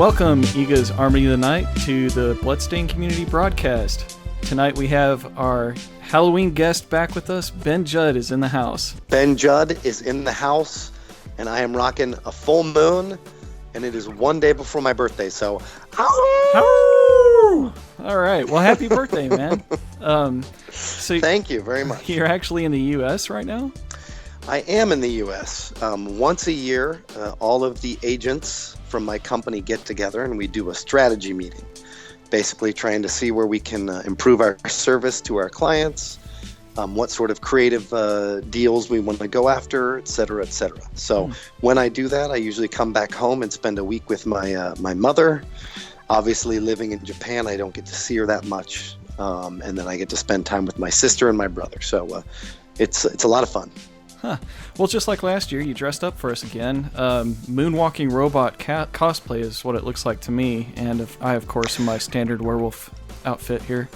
Welcome, Ega's Army of the Night, to the Bloodstained Community Broadcast. Tonight we have our Halloween guest back with us. Ben Judd is in the house. Ben Judd is in the house, and I am rocking a full moon, and it is one day before my birthday, so... All right, well, happy birthday, man. So thank you very much. You're actually in the U.S. right now? I am in the U.S. Once a year, all of the agents from my company get together, and we do a strategy meeting, basically trying to see where we can improve our service to our clients, what sort of creative deals we want to go after, et cetera, et cetera. So when I do that, I usually come back home and spend a week with my mother. Obviously, living in Japan, I don't get to see her that much, and then I get to spend time with my sister and my brother. So it's a lot of fun. Huh. Well, just like last year, you dressed up for us again. Moonwalking robot cosplay is what it looks like to me, and I, of course, am my standard werewolf outfit here.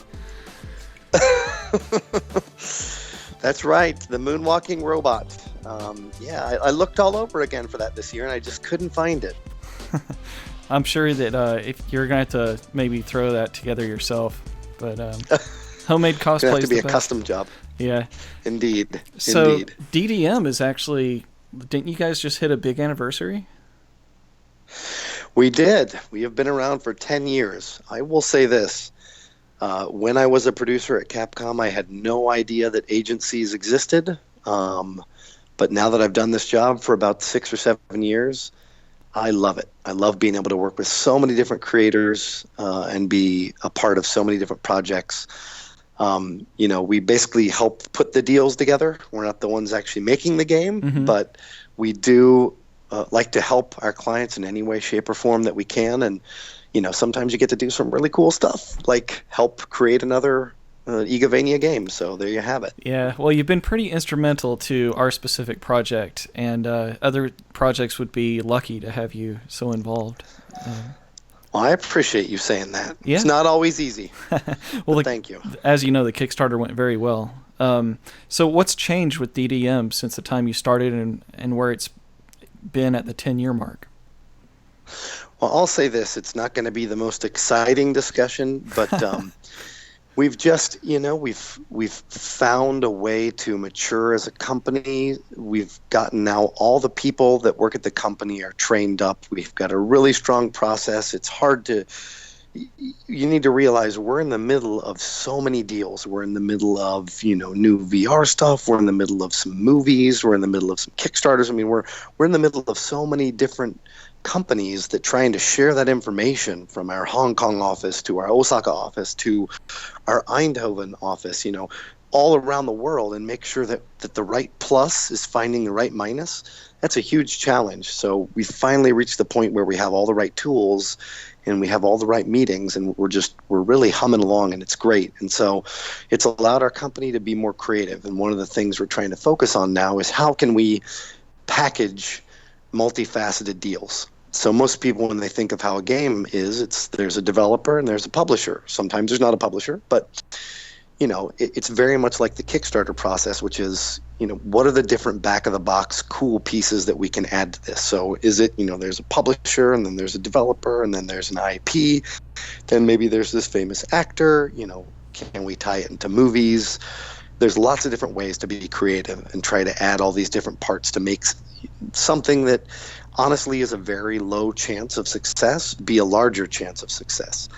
That's right, the moonwalking robot. I looked all over again for that this year, and I just couldn't find it. I'm sure that if you're going to have to maybe throw that together yourself, but homemade cosplay is have to be the a best. Custom job. Yeah. Indeed. So Indeed. DDM is actually, didn't you guys just hit a big anniversary? We did. We have been around for 10 years. I will say this. When I was a producer at Capcom, I had no idea that agencies existed. But now that I've done this job for about 6 or 7 years, I love it. I love being able to work with so many different creators and be a part of so many different projects. We basically help put the deals together. We're not the ones actually making the game, but we do like to help our clients in any way, shape, or form that we can. And, sometimes you get to do some really cool stuff, like help create another Igavania game. So there you have it. Yeah, well, you've been pretty instrumental to our specific project, and other projects would be lucky to have you so involved. Well, I appreciate you saying that. Yeah. It's not always easy. Well, thank you. As you know, the Kickstarter went very well. So what's changed with DDM since the time you started and where it's been at the 10-year mark? Well, I'll say this. It's not going to be the most exciting discussion, but we've just, we've found a way to mature as a company. We've gotten now all the people that work at the company are trained up. We've got a really strong process. It's hard to, you need to realize we're in the middle of so many deals. We're in the middle of, new VR stuff. We're in the middle of some movies. We're in the middle of some Kickstarters. I mean, we're in the middle of so many different companies that trying to share that information from our Hong Kong office to our Osaka office to our Eindhoven office, all around the world, and make sure that the right plus is finding the right minus. That's a huge challenge. So we finally reached the point where we have all the right tools and we have all the right meetings, and we're really humming along, and it's great. And so it's allowed our company to be more creative. And one of the things we're trying to focus on now is how can we package multifaceted deals. So most people, when they think of how a game is, there's a developer and there's a publisher. Sometimes there's not a publisher, but it's very much like the Kickstarter process, which is, what are the different back-of-the-box cool pieces that we can add to this? So is it, there's a publisher, and then there's a developer, and then there's an IP, then maybe there's this famous actor, can we tie it into movies? There's lots of different ways to be creative and try to add all these different parts to make something that honestly is a very low chance of success be a larger chance of success.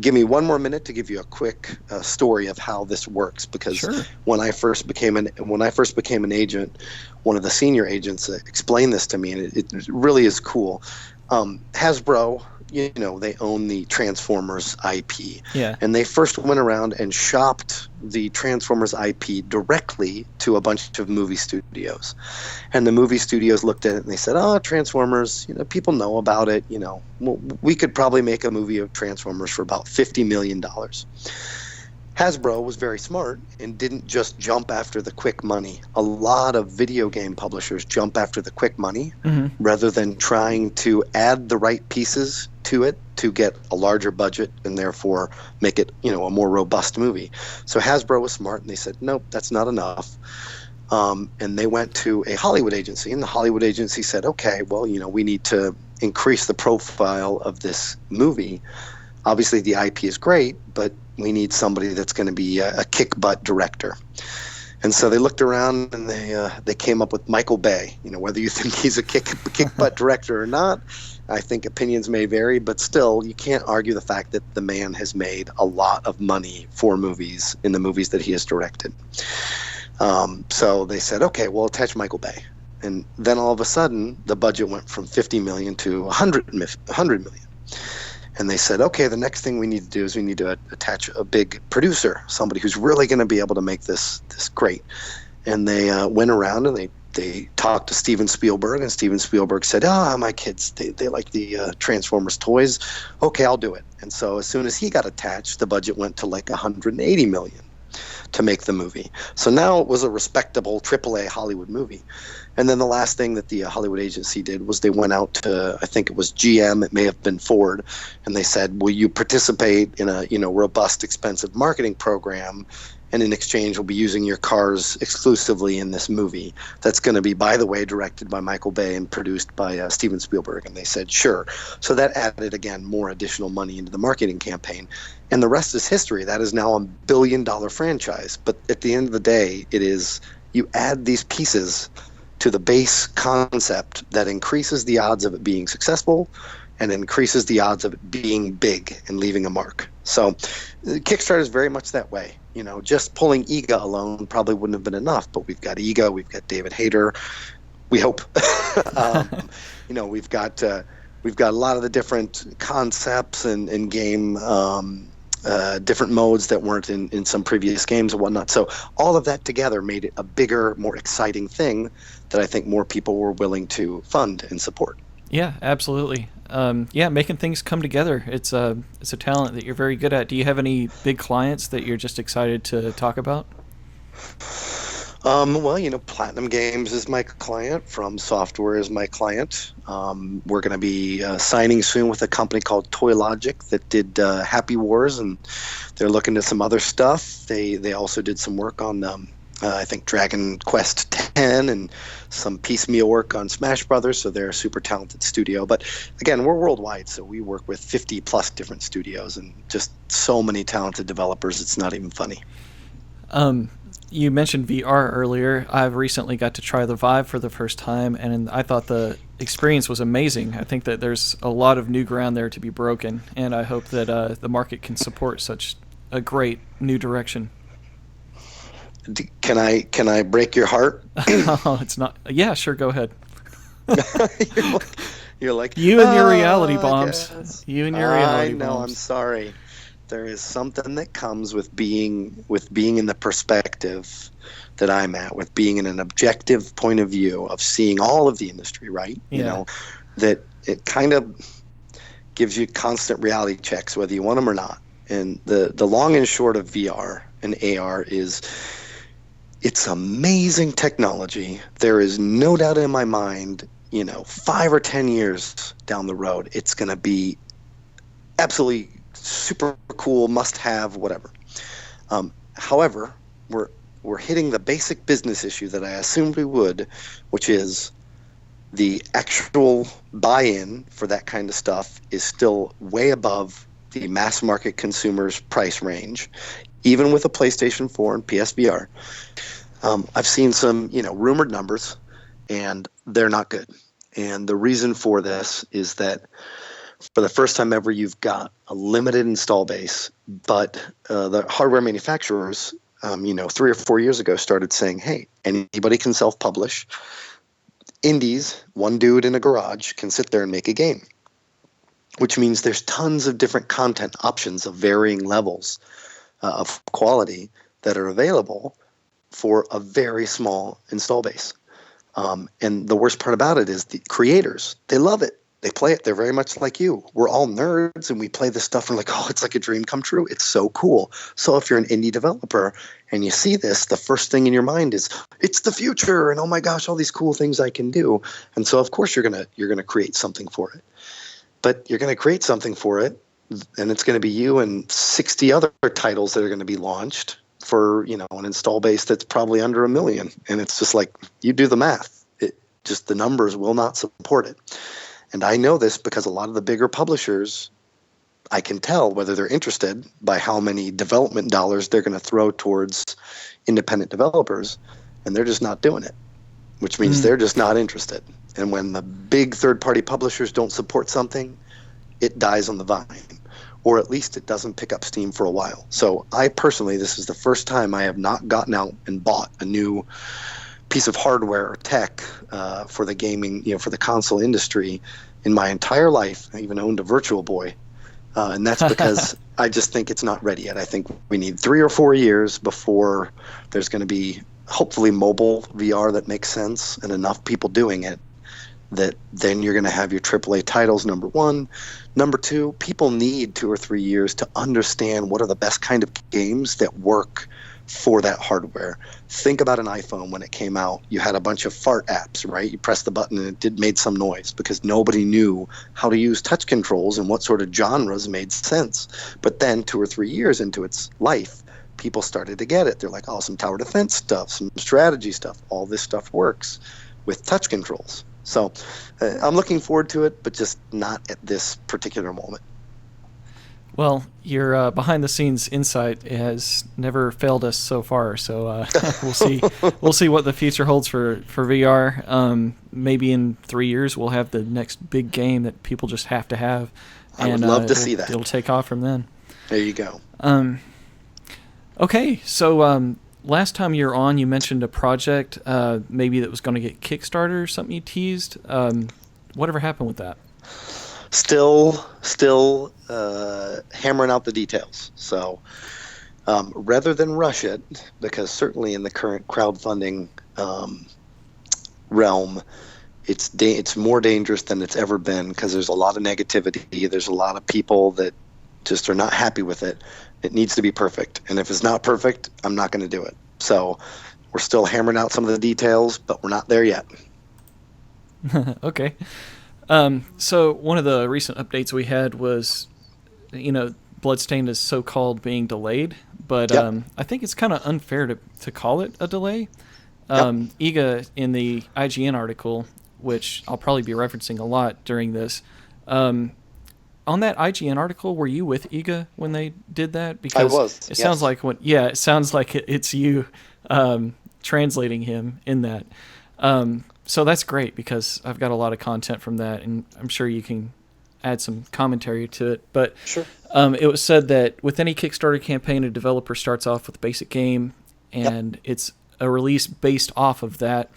Give me one more minute to give you a quick story of how this works, because Sure. when I first became an agent, one of the senior agents explained this to me, and it really is cool. Hasbro, they own the Transformers IP. Yeah. And they first went around and shopped the Transformers IP directly to a bunch of movie studios. And the movie studios looked at it and they said, oh, Transformers, people know about it. We could probably make a movie of Transformers for about $50 million. Hasbro was very smart and didn't just jump after the quick money. A lot of video game publishers jump after the quick money rather than trying to add the right pieces to it to get a larger budget and therefore make it, a more robust movie. So Hasbro was smart and they said, nope, that's not enough. And they went to a Hollywood agency, and the Hollywood agency said, okay, well, we need to increase the profile of this movie. Obviously, the IP is great, but we need somebody that's going to be a kick-butt director. And so they looked around and they came up with Michael Bay. Whether you think he's a kick-butt director or not, I think opinions may vary, but still, you can't argue the fact that the man has made a lot of money for movies in the movies that he has directed. So they said, okay, we'll attach Michael Bay. And then all of a sudden, the budget went from $50 million to $100 million. And they said, okay, the next thing we need to do is we need to attach a big producer, somebody who's really going to be able to make this great. And they went around and they talked to Steven Spielberg, and Steven Spielberg said, my kids, they like the Transformers toys. Okay, I'll do it. And so as soon as he got attached, the budget went to like $180 million to make the movie. So now it was a respectable AAA Hollywood movie. And then the last thing that the Hollywood agency did was they went out to, I think it was GM, it may have been Ford, and they said, will you participate in a robust, expensive marketing program, and in exchange we'll be using your cars exclusively in this movie that's going to be, by the way, directed by Michael Bay and produced by Steven Spielberg. And they said, sure. So that added, again, more additional money into the marketing campaign. And the rest is history. That is now a billion-dollar franchise. But at the end of the day, it is, you add these pieces to the base concept that increases the odds of it being successful and increases the odds of it being big and leaving a mark. So Kickstarter is very much that way. Just pulling Iga alone probably wouldn't have been enough, but we've got Iga, we've got David Hayter, we hope. We've got a lot of the different concepts and game different modes that weren't in some previous games and whatnot. So all of that together made it a bigger, more exciting thing that I think more people were willing to fund and support. Yeah, absolutely. Making things come together. It's a talent that you're very good at. Do you have any big clients that you're just excited to talk about? Platinum Games is my client. From Software is my client. We're going to be signing soon with a company called Toy Logic that did Happy Wars, and they're looking at some other stuff. They also did some work on I think Dragon Quest X and some piecemeal work on Smash Brothers, so they're a super talented studio. But again, we're worldwide, so we work with 50 plus different studios and just so many talented developers, it's not even funny. You mentioned VR earlier. I've recently got to try the Vive for the first time, and I thought the experience was amazing. I think that there's a lot of new ground there to be broken, and I hope that the market can support such a great new direction. Can I break your heart? Oh, it's not. Yeah, sure. Go ahead. You're like you and your reality bombs. You and your reality bombs. I know. I'm sorry. There is something that comes with being in the perspective that I'm at, with being in an objective point of view of seeing all of the industry, right? Yeah. That it kind of gives you constant reality checks, whether you want them or not. And the long and short of VR and AR is, it's amazing technology. There is no doubt in my mind, 5 or 10 years down the road, it's going to be absolutely super cool, must have, whatever. However, we're hitting the basic business issue that I assumed we would, which is the actual buy-in for that kind of stuff is still way above the mass market consumer's price range, even with a PlayStation 4 and PSVR. I've seen some, rumored numbers, and they're not good. And the reason for this is that for the first time ever, you've got a limited install base, but the hardware manufacturers, 3 or 4 years ago, started saying, hey, anybody can self-publish. Indies, one dude in a garage, can sit there and make a game, which means there's tons of different content options of varying levels of quality that are available for a very small install base. And the worst part about it is the creators, they love it. They play it. They're very much like you. We're all nerds, and we play this stuff and we're like, oh, it's like a dream come true. It's so cool. So if you're an indie developer and you see this, the first thing in your mind is, it's the future, and oh my gosh, all these cool things I can do. And so of course you're gonna create something for it. But you're gonna create something for it, and it's gonna be you and 60 other titles that are gonna be launched for an install base that's probably under 1 million. And it's just like, you do the math. The numbers will not support it. And I know this because a lot of the bigger publishers, I can tell whether they're interested by how many development dollars they're going to throw towards independent developers, and they're just not doing it, which means they're just not interested. And when the big third-party publishers don't support something, it dies on the vine, or at least it doesn't pick up steam for a while. So I personally, this is the first time I have not gotten out and bought a new piece of hardware or tech for the gaming, for the console industry in my entire life. I even owned a Virtual Boy. And that's because I just think it's not ready yet. I think we need 3 or 4 years before there's going to be hopefully mobile VR that makes sense and enough people doing it that then you're going to have your AAA titles, number one. Number two, people need 2 or 3 years to understand what are the best kind of games that work for that hardware. Think about an iPhone when it came out. You had a bunch of fart apps, right? You pressed the button and it made some noise because nobody knew how to use touch controls and what sort of genres made sense. But then 2 or 3 years into its life, people started to get it. They're like, oh, some tower defense stuff, some strategy stuff. All this stuff works with touch controls. So I'm looking forward to it, but just not at this particular moment. Well, your behind-the-scenes insight has never failed us so far. So we'll see. We'll see what the future holds for VR. Maybe in 3 years we'll have the next big game that people just have to have. I would love to see that. It'll take off from then. There you go. Okay, so last time you were on, you mentioned a project maybe that was going to get Kickstarter or something you teased. Whatever happened with that? Still hammering out the details. So rather than rush it, because certainly in the current crowdfunding realm, it's more dangerous than it's ever been because there's a lot of negativity. There's a lot of people that just are not happy with it. It needs to be perfect. And if it's not perfect, I'm not going to do it. So we're still hammering out some of the details, but we're not there yet. Okay. So one of the recent updates we had was, Bloodstained is so-called being delayed, but Yep. I think it's kind of unfair to call it a delay. Iga, in the IGN article, which I'll probably be referencing a lot during this, on that IGN article, were you with Iga when they did that? Because I was. It yes. sounds like it sounds like it's you translating him in that. So that's great because I've got a lot of content from that, and I'm sure you can add some commentary to it. But Sure. It was said that with any Kickstarter campaign, a developer starts off with a basic game, and it's a release based off of that.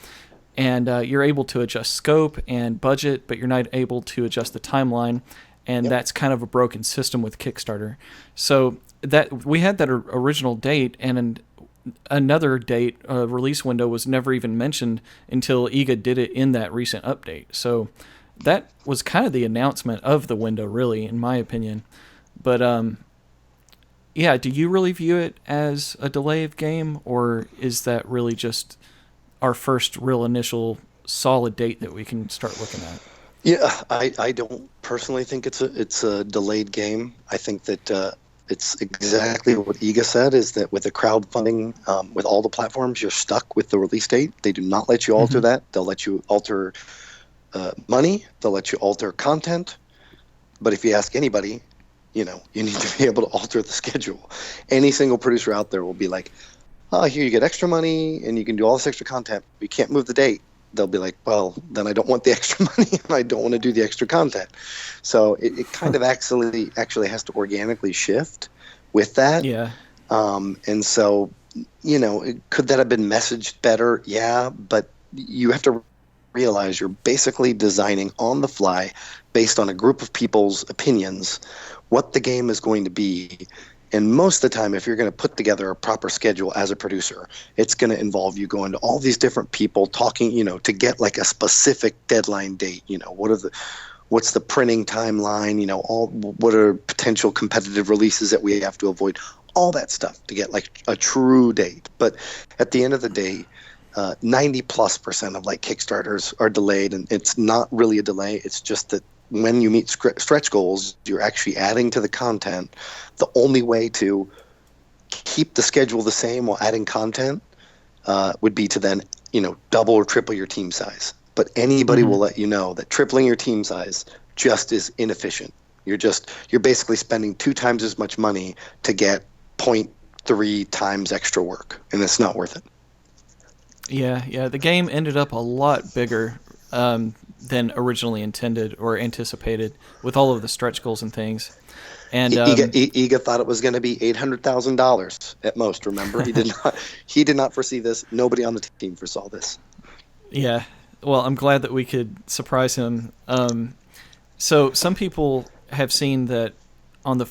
And you're able to adjust scope and budget, but you're not able to adjust the timeline. And that's kind of a broken system with Kickstarter. So that we had that original date, and another date, release window, was never even mentioned until Iga did it in that recent update. So that was kind of the announcement of the window, really, in my opinion. But do you really view it as a delay of game, or is that really just our first real initial solid date that we can start looking at? Yeah, I don't personally think it's a delayed game. I think that it's exactly what Iga said, is that with the crowdfunding, with all the platforms, you're stuck with the release date. They do not let you alter that. They'll let you alter money. They'll let you alter content. But if you ask anybody, you need to be able to alter the schedule. Any single producer out there will be like, oh, here you get extra money and you can do all this extra content. But you can't move the date. They'll be like, well, then I don't want the extra money and I don't want to do the extra content. So it kind of actually has to organically shift with that. Yeah. And so, could that have been messaged better? Yeah, but you have to realize you're basically designing on the fly based on a group of people's opinions what the game is going to be. And most of the time, if you're going to put together a proper schedule as a producer, it's going to involve you going to all these different people talking, to get like a specific deadline date. What's the printing timeline? What are potential competitive releases that we have to avoid? All that stuff to get like a true date. But at the end of the day, 90+% of like Kickstarters are delayed, and it's not really a delay. It's just that when you meet stretch goals, you're actually adding to the content. The only way to keep the schedule the same while adding content would be to then, double or triple your team size. but anybody will let you know that tripling your team size just is inefficient. You're basically spending 2 times as much money to get 0.3 times extra work, and it's not worth it. Yeah. The game ended up a lot bigger than originally intended or anticipated with all of the stretch goals and things. And Iga thought it was going to be $800,000 at most. Remember, he did not foresee this. Nobody on the team foresaw this. Yeah. Well, I'm glad that we could surprise him. So some people have seen that on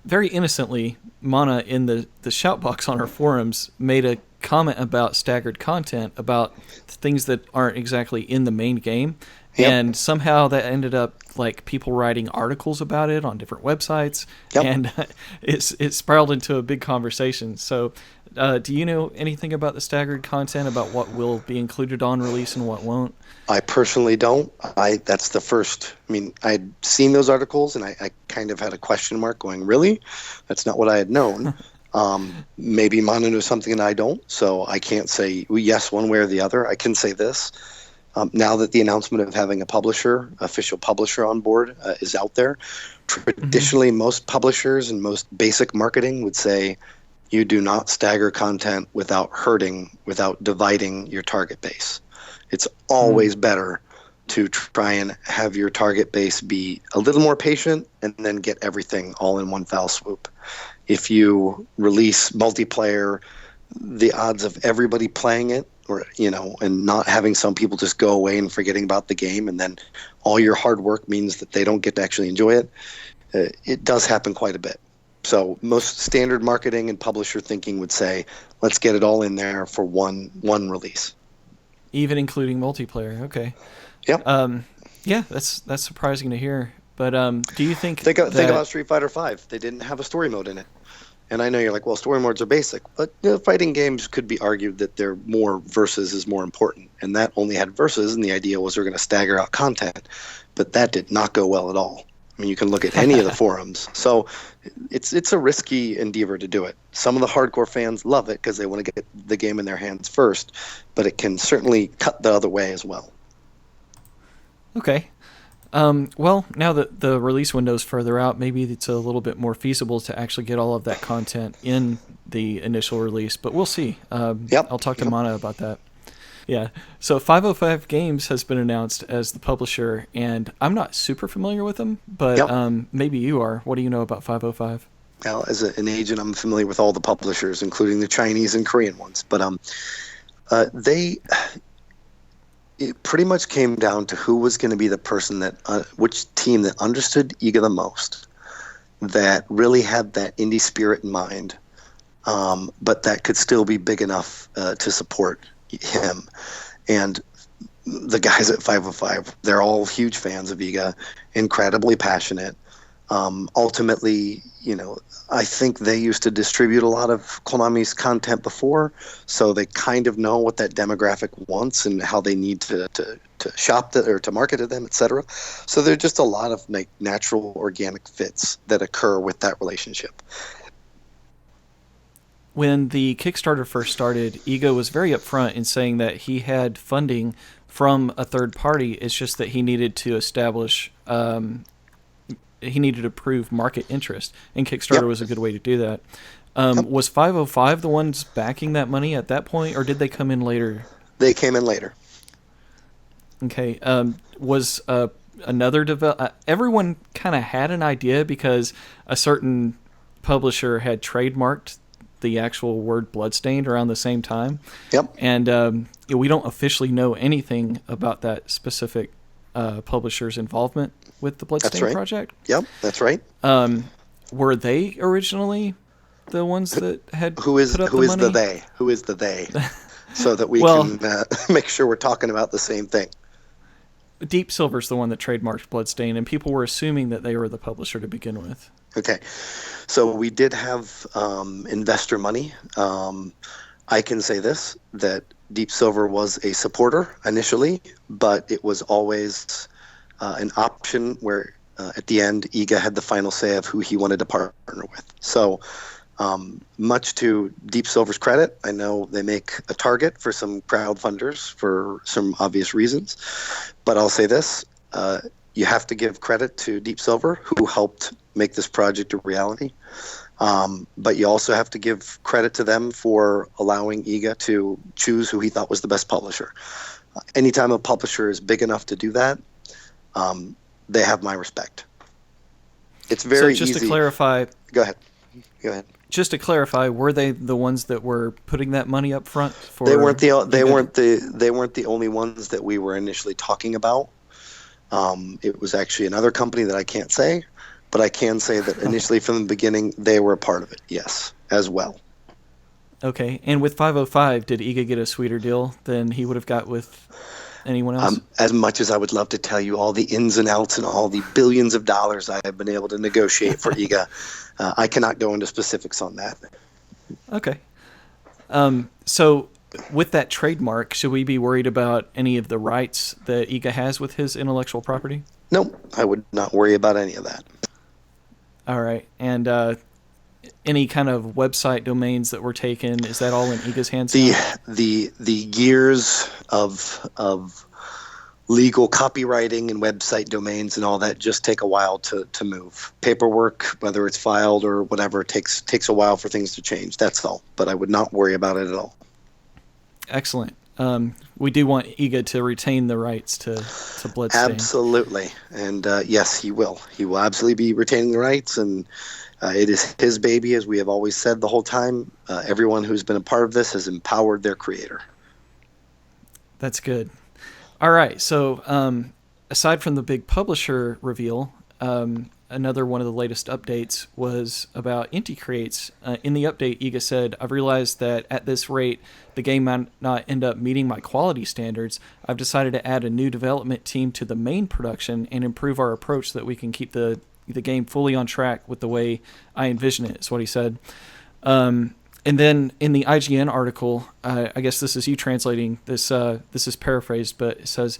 very innocently, Mana in the shout box on our forums made a comment about staggered content, about things that aren't exactly in the main game. Yep. And somehow that ended up like people writing articles about it on different websites. Yep. And it spiraled into a big conversation. So do you know anything about the staggered content, about what will be included on release and what won't? I personally don't. That's the first. I mean, I'd seen those articles and I kind of had a question mark going, really? That's not what I had known. Maybe Mana knows something and I don't. So I can't say yes one way or the other. I can say this. Now that the announcement of having official publisher on board is out there, traditionally most publishers and most basic marketing would say you do not stagger content without dividing your target base. It's always better to try and have your target base be a little more patient and then get everything all in one foul swoop. If you release multiplayer, the odds of everybody playing it, and not having some people just go away and forgetting about the game, and then all your hard work means that they don't get to actually enjoy it. It does happen quite a bit. So most standard marketing and publisher thinking would say, let's get it all in there for one release. Even including multiplayer, okay. Yep. Yeah, that's surprising to hear. But do you think think about Street Fighter V? They didn't have a story mode in it. And I know you're like, well, story modes are basic, but fighting games could be argued that they're more versus is more important. And that only had versus, and the idea was they're going to stagger out content. But that did not go well at all. I mean, you can look at any of the forums. So it's a risky endeavor to do it. Some of the hardcore fans love it because they want to get the game in their hands first, but it can certainly cut the other way as well. Okay. Well, now that the release window's further out, maybe it's a little bit more feasible to actually get all of that content in the initial release, but we'll see. I'll talk to Mana about that. Yeah. So 505 Games has been announced as the publisher, and I'm not super familiar with them, but maybe you are. What do you know about 505? Well, as an agent, I'm familiar with all the publishers, including the Chinese and Korean ones, but it pretty much came down to who was going to be the person which team that understood Iga the most, that really had that indie spirit in mind, but that could still be big enough to support him. And the guys at 505, they're all huge fans of Iga, incredibly passionate. Ultimately, I think they used to distribute a lot of Konami's content before, so they kind of know what that demographic wants and how they need to shop or to market to them, etc. So there's just a lot of natural, organic fits that occur with that relationship. When the Kickstarter first started, Iga was very upfront in saying that he had funding from a third party. It's just that he needed to establish he needed to prove market interest, and Kickstarter was a good way to do that. Was 505 the ones backing that money at that point, or did they come in later? They came in later. Okay. Was another everyone kind of had an idea because a certain publisher had trademarked the actual word Bloodstained around the same time. Yep. And we don't officially know anything about that specific publisher's involvement with the Bloodstained project. Yep, that's right. Were they originally the ones that had Who is the they? Who is the they? So that we can make sure we're talking about the same thing. Deep Silver's the one that trademarked Bloodstained, and people were assuming that they were the publisher to begin with. Okay, so we did have investor money. I can say this, that Deep Silver was a supporter initially, but it was always an option where at the end, Iga had the final say of who he wanted to partner with. So Much to Deep Silver's credit, I know they make a target for some crowdfunders for some obvious reasons. But I'll say this, you have to give credit to Deep Silver, who helped make this project a reality. But you also have to give credit to them for allowing IGA to choose who he thought was the best publisher. Anytime a publisher is big enough to do that, they have my respect. It's very so just easy. to clarify, Go ahead. just to clarify, were they the ones that were putting that money up front for? They weren't the only ones that we were initially talking about. It was actually another company that I can't say, but I can say that initially from the beginning they were a part of it. Yes, as well. Okay, and with 505, did IGA get a sweeter deal than he would have got with anyone else? As much as I would love to tell you all the ins and outs and all the billions of dollars I have been able to negotiate for IGA, I cannot go into specifics on that. Okay. So with that trademark, should we be worried about any of the rights that IGA has with his intellectual property? No, I would not worry about any of that. All right. And any kind of website domains that were taken, is that all in IGA's hands now? The years of legal copywriting and website domains and all that just take a while to move. Paperwork, whether it's filed or whatever, takes a while for things to change. That's all. But I would not worry about it at all. Excellent. We do want IGA to retain the rights to Bloodstained. Absolutely. And yes, he will. He will absolutely be retaining the rights, and it is his baby, as we have always said the whole time. Everyone who's been a part of this has empowered their creator. That's good. All right, so aside from the big publisher reveal, another one of the latest updates was about IntiCreates. In the update, IGA said, "I've realized that at this rate, the game might not end up meeting my quality standards. I've decided to add a new development team to the main production and improve our approach so that we can keep the game fully on track with the way I envision it," is what he said. And then in the IGN article, I guess this is you translating this. This is paraphrased, but it says,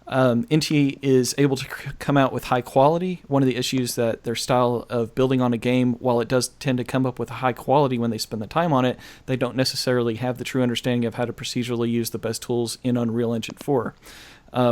Inti is able to come out with high quality. One of the issues that their style of building on a game, while it does tend to come up with high quality when they spend the time on it, they don't necessarily have the true understanding of how to procedurally use the best tools in Unreal Engine 4.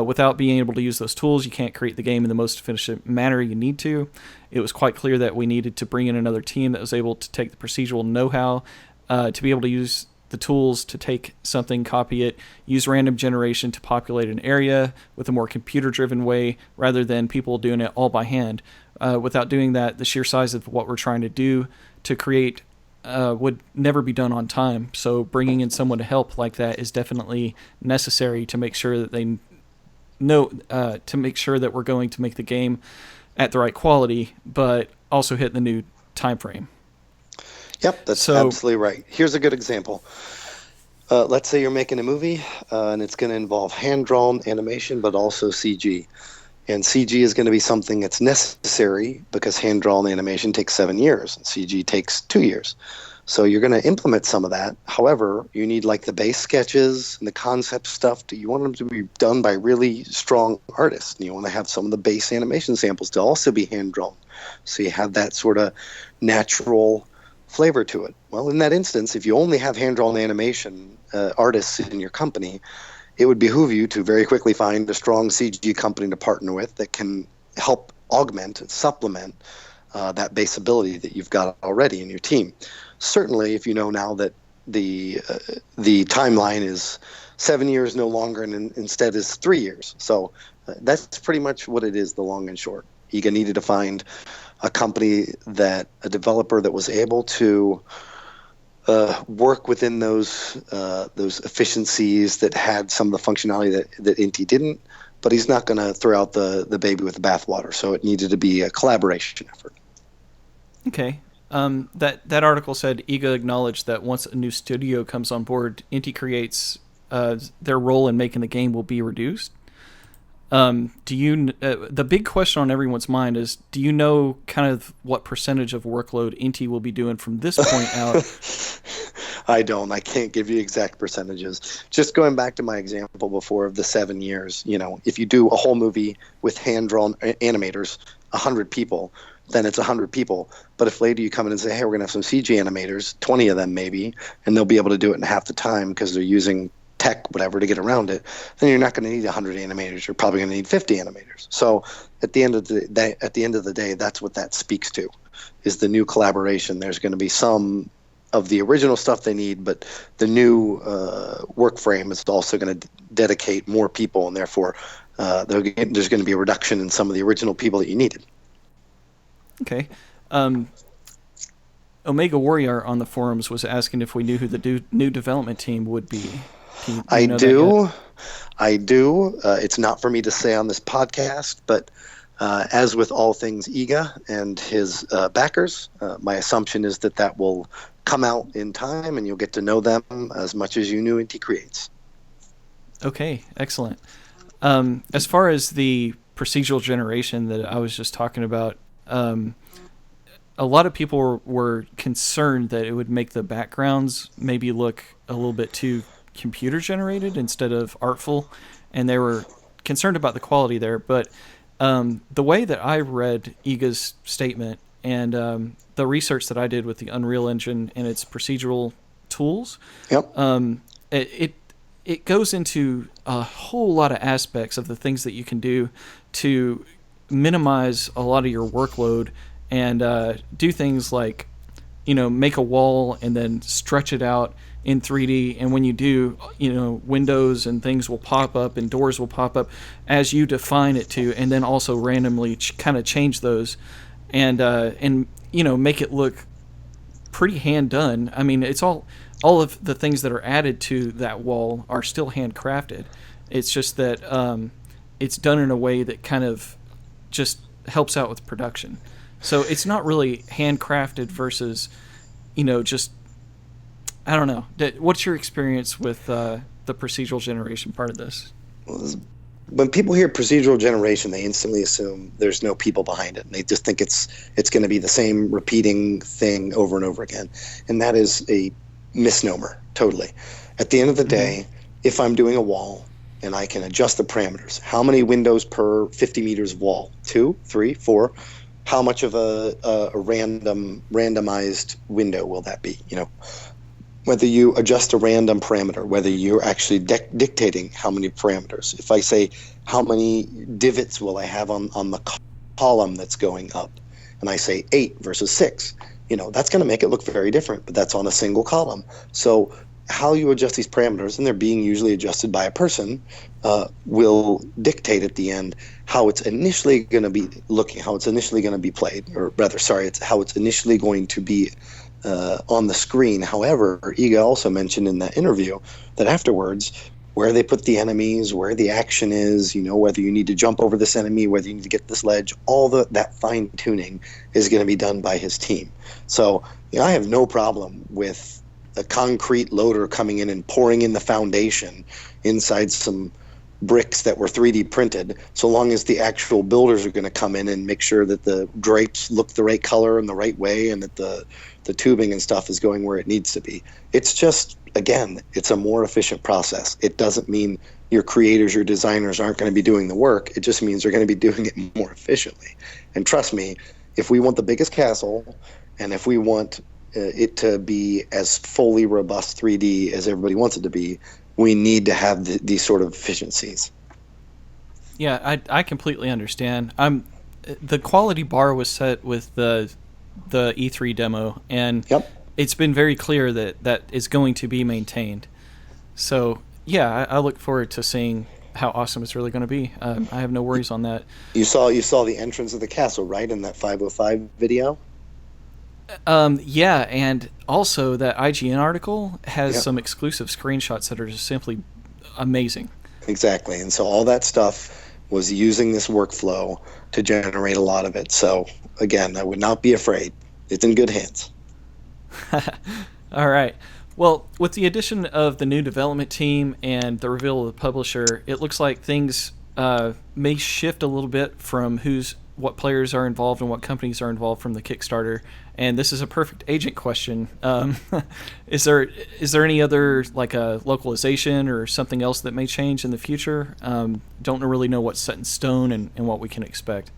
Without being able to use those tools, you can't create the game in the most efficient manner you need to. It was quite clear that we needed to bring in another team that was able to take the procedural know-how to be able to use the tools to take something, copy it, use random generation to populate an area with a more computer-driven way rather than people doing it all by hand. Without doing that, the sheer size of what we're trying to do to create would never be done on time. So bringing in someone to help like that is definitely necessary to make sure that they know, to make sure that we're going to make the game at the right quality, but also hit the new time frame. Yep, that's absolutely right. Here's a good example. Let's say you're making a movie, and it's going to involve hand-drawn animation, but also CG. And CG is going to be something that's necessary because hand-drawn animation takes 7 years, and CG takes 2 years. So you're going to implement some of that. However, you need like the base sketches and the concept stuff. You want them to be done by really strong artists. And you want to have some of the base animation samples to also be hand-drawn. So you have that sort of natural flavor to it. Well, in that instance, if you only have hand-drawn animation artists in your company, it would behoove you to very quickly find a strong CG company to partner with that can help augment and supplement that base ability that you've got already in your team. Certainly, if you know now that the timeline is 7 years no longer and instead is 3 years. So that's pretty much what it is, the long and short. IGA needed to find a company a developer that was able to work within those efficiencies that had some of the functionality that Inti didn't, but he's not going to throw out the baby with the bathwater. So it needed to be a collaboration effort. Okay. That article said IGA acknowledged that once a new studio comes on board, IntiCreates, their role in making the game will be reduced. The big question on everyone's mind is, do you know kind of what percentage of workload Inti will be doing from this point out? I don't. I can't give you exact percentages. Just going back to my example before of the 7 years, if you do a whole movie with hand-drawn animators, 100 people, then it's 100 people. But if later you come in and say, hey, we're going to have some CG animators, 20 of them maybe, and they'll be able to do it in half the time because they're using tech, whatever, to get around it, then you're not going to need 100 animators. You're probably going to need 50 animators. So at the end of the day, that's what that speaks to, is the new collaboration. There's going to be some of the original stuff they need, but the new work frame is also going to dedicate more people, and therefore there's going to be a reduction in some of the original people that you needed. Okay. Omega Warrior on the forums was asking if we knew who the new development team would be. I do. It's not for me to say on this podcast, but as with all things Iga and his backers, my assumption is that will come out in time, and you'll get to know them as much as you knew IntiCreates. Okay, excellent. As far as the procedural generation that I was just talking about, a lot of people were concerned that it would make the backgrounds maybe look a little bit too computer generated instead of artful, and they were concerned about the quality there. But the way that I read Iga's statement and the research that I did with the Unreal Engine and its procedural tools, yep. It goes into a whole lot of aspects of the things that you can do to minimize a lot of your workload and do things like, make a wall and then stretch it out in 3D. And when you do, windows and things will pop up and doors will pop up as you define it to, and then also randomly kind of change those and make it look pretty hand done. I mean, it's all of the things that are added to that wall are still handcrafted. It's just that it's done in a way that kind of just helps out with production. So it's not really handcrafted versus, just, I don't know. What's your experience with the procedural generation part of this? When people hear procedural generation, they instantly assume there's no people behind it, and they just think it's going to be the same repeating thing over and over again. And that is a misnomer, totally. At the end of the day, if I'm doing a wall and I can adjust the parameters, how many windows per 50 meters of wall? 2, 3, 4? How much of a randomized window will that be? Whether you adjust a random parameter, whether you're actually dictating how many parameters. If I say, how many divots will I have on the column that's going up, and I say 8 versus 6, that's going to make it look very different, but that's on a single column. So how you adjust these parameters, and they're being usually adjusted by a person, will dictate at the end how it's initially going to be looking, how it's initially going to be played, or rather, sorry, it's how it's initially going to be on the screen. However, Iga also mentioned in that interview that afterwards, where they put the enemies, where the action is, whether you need to jump over this enemy, whether you need to get this ledge, all that fine tuning is going to be done by his team. So I have no problem with a concrete loader coming in and pouring in the foundation inside some bricks that were 3D printed, so long as the actual builders are going to come in and make sure that the drapes look the right color and the right way, and that the tubing and stuff is going where it needs to be. It's just, again, it's a more efficient process. It doesn't mean your creators, your designers aren't going to be doing the work. It just means they're going to be doing it more efficiently. And trust me, if we want the biggest castle, and if we want it to be as fully robust 3D as everybody wants it to be, we need to have these sort of efficiencies. Yeah, I completely understand. The quality bar was set with the E3 demo, and yep. It's been very clear that is going to be maintained. So yeah, I look forward to seeing how awesome it's really going to be. I have no worries on that. You saw the entrance of the castle, right, in that 505 video? Yeah, and also that IGN article has yep. some exclusive screenshots that are just simply amazing. Exactly, and so all that stuff was using this workflow to generate a lot of it. So again, I would not be afraid. It's in good hands. All right. Well, with the addition of the new development team and the reveal of the publisher, it looks like things may shift a little bit from who's what players are involved and what companies are involved from the Kickstarter. And this is a perfect agent question. Is there any other, like a localization or something else that may change in the future? Don't really know what's set in stone and what we can expect.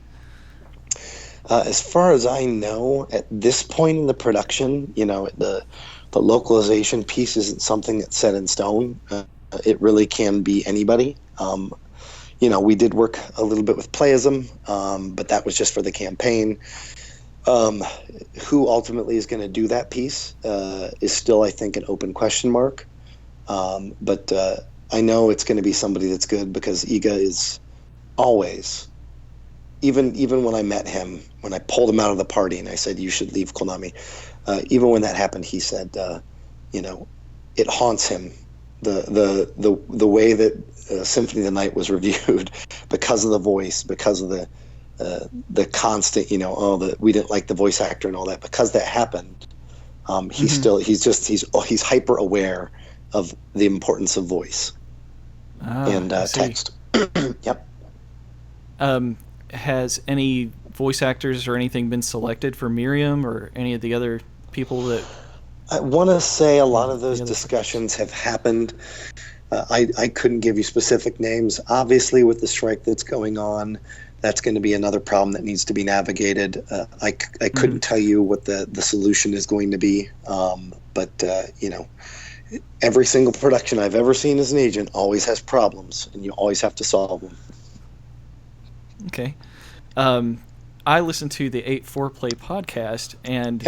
As far as I know, at this point in the production, the localization piece isn't something that's set in stone. It really can be anybody. We did work a little bit with Playism, but that was just for the campaign. Who ultimately is going to do that piece is still, I think, an open question mark. But I know it's going to be somebody that's good, because Iga is always, even when I met him, when I pulled him out of the party and I said, you should leave Konami, even when that happened, he said, it haunts him, the way that Symphony of the Night was reviewed, because of the voice, because of the constant, we didn't like the voice actor and all that. Because that happened, he's hyper aware of the importance of voice and text. Yep. Has any voice actors or anything been selected for Miriam or any of the other people that? I want to say a lot of those discussions have happened. I couldn't give you specific names. Obviously, with the strike that's going on, that's going to be another problem that needs to be navigated. I couldn't tell you what the solution is going to be, but every single production I've ever seen as an agent always has problems, and you always have to solve them. Okay. I listen to the 8-4-Play podcast, and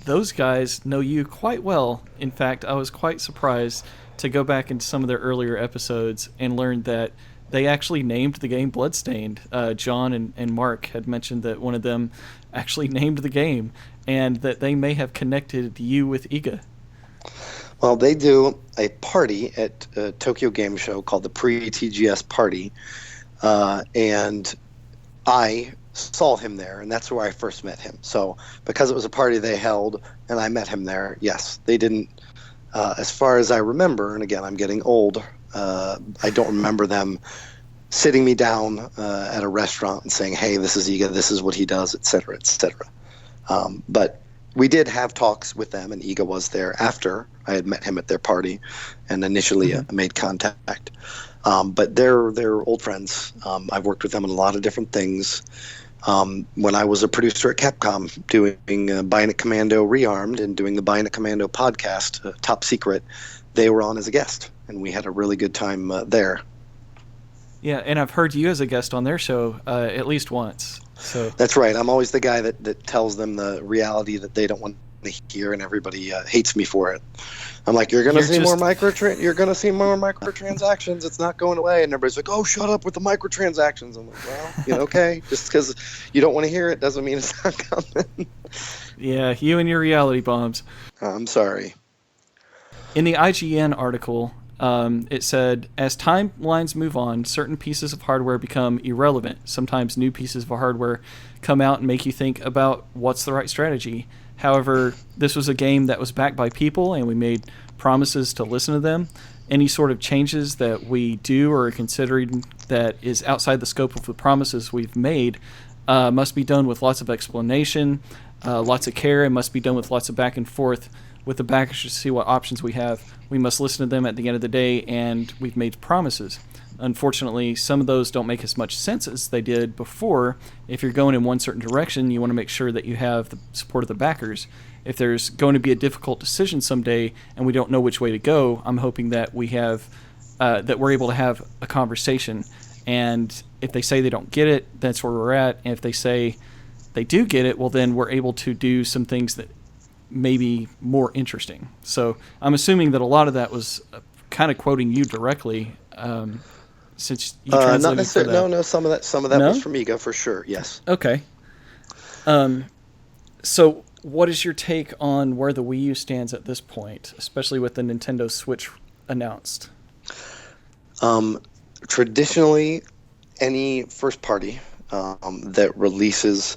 those guys know you quite well. In fact, I was quite surprised to go back into some of their earlier episodes and learn that they actually named the game Bloodstained. John and Mark had mentioned that one of them actually named the game, and that they may have connected you with Iga. Well, they do a party at Tokyo Game Show called the Pre-TGS Party, and I saw him there, and that's where I first met him. So because it was a party they held and I met him there, yes, they didn't, as far as I remember, and again, I'm getting old, I don't remember them sitting me down at a restaurant and saying, hey, this is Iga, this is what he does, etc., etc. But we did have talks with them, and Iga was there after I had met him at their party and initially made contact. But they're old friends. I've worked with them on a lot of different things. When I was a producer at Capcom doing Bionic Commando Rearmed and doing the Bionic Commando podcast, Top Secret, they were on as a guest, and we had a really good time there. Yeah, and I've heard you as a guest on their show at least once. So that's right. I'm always the guy that tells them the reality that they don't want to hear, and everybody hates me for it. I'm like, you're gonna see more microtransactions. It's not going away. And everybody's like, oh, shut up with the microtransactions. I'm like, well, okay. Just because you don't want to hear it doesn't mean it's not coming. Yeah, you and your reality bombs. I'm sorry. In the IGN article, it said, as timelines move on, certain pieces of hardware become irrelevant. Sometimes new pieces of hardware come out and make you think about what's the right strategy. However, this was a game that was backed by people, and we made promises to listen to them. Any sort of changes that we do or are considering that is outside the scope of the promises we've made must be done with lots of explanation, lots of care, and must be done with lots of back and forth with the backers to see what options we have. We must listen to them at the end of the day, and we've made promises. Unfortunately, some of those don't make as much sense as they did before. If you're going in one certain direction, you want to make sure that you have the support of the backers. If there's going to be a difficult decision someday and we don't know which way to go, I'm hoping that we have that we're able to have a conversation. And if they say they don't get it, that's where we're at. And if they say they do get it, well, then we're able to do some things that may be more interesting. So I'm assuming that a lot of that was kind of quoting you directly. Since you translated not necessarily. for that. No. Some of that was from Iga for sure. Yes. Okay. So, what is your take on where the Wii U stands at this point, especially with the Nintendo Switch announced? Traditionally, any first party that releases,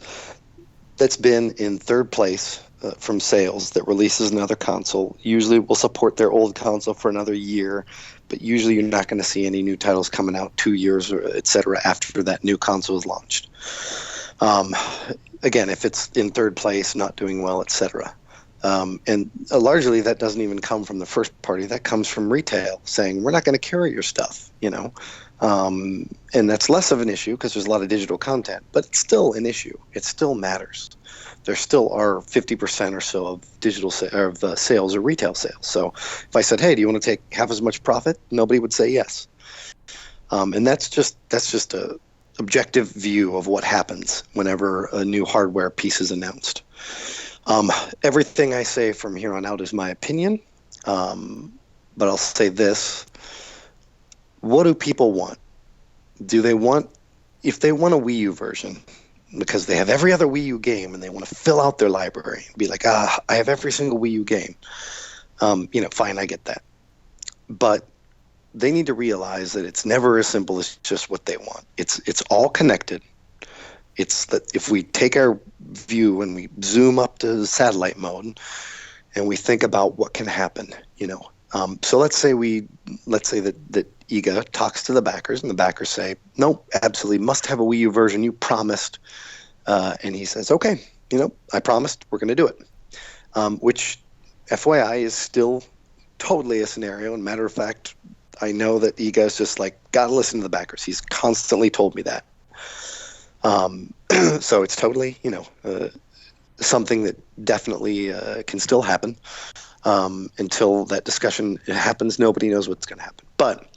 that's been in third place from sales, that releases another console, usually will support their old console for another year. But usually you're not going to see any new titles coming out 2 years or et cetera after that new console is launched. Um, Again, if it's in third place, not doing well, etc. And largely that doesn't even come from the first party. That comes from retail saying, we're not going to carry your stuff, and that's less of an issue because there's a lot of digital content, but it's still an issue. It still matters. There still are 50% or so of sales or retail sales. So if I said, hey, do you want to take half as much profit? Nobody would say yes. And that's just a objective view of what happens whenever a new hardware piece is announced. Everything I say from here on out is my opinion, but I'll say this. What do people want? If they want a Wii U version, because they have every other Wii U game and they want to fill out their library and be like, I have every single Wii U game, fine, I get that. But they need to realize that it's never as simple as just what they want. It's all connected. It's that if we take our view and we zoom up to satellite mode and we think about what can happen, so let's say that IGA talks to the backers and the backers say, nope, absolutely must have a Wii U version. You promised. And he says, okay, I promised, we're going to do it. Which FYI is still totally a scenario. And matter of fact, I know that IGA is just like, got to listen to the backers. He's constantly told me that. So it's totally, something that definitely can still happen. Until that discussion happens, nobody knows what's going to happen. But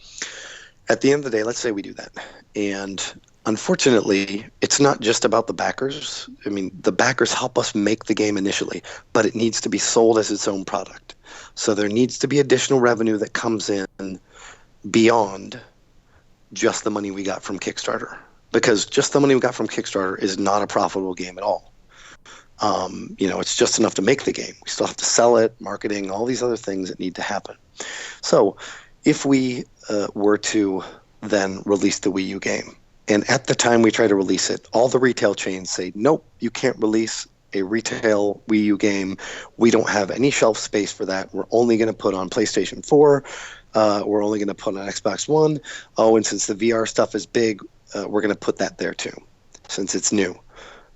at the end of the day, let's say we do that. And unfortunately, it's not just about the backers. I mean, the backers help us make the game initially, but it needs to be sold as its own product. So there needs to be additional revenue that comes in beyond just the money we got from Kickstarter. Because just the money we got from Kickstarter is not a profitable game at all. It's just enough to make the game. We still have to sell it, marketing, all these other things that need to happen. So if we were to then release the Wii U game, and at the time we try to release it, all the retail chains say, nope, you can't release a retail Wii U game. We don't have any shelf space for that. We're only going to put on PlayStation 4. We're only going to put on Xbox One. Oh, and since the VR stuff is big, we're going to put that there too, since it's new.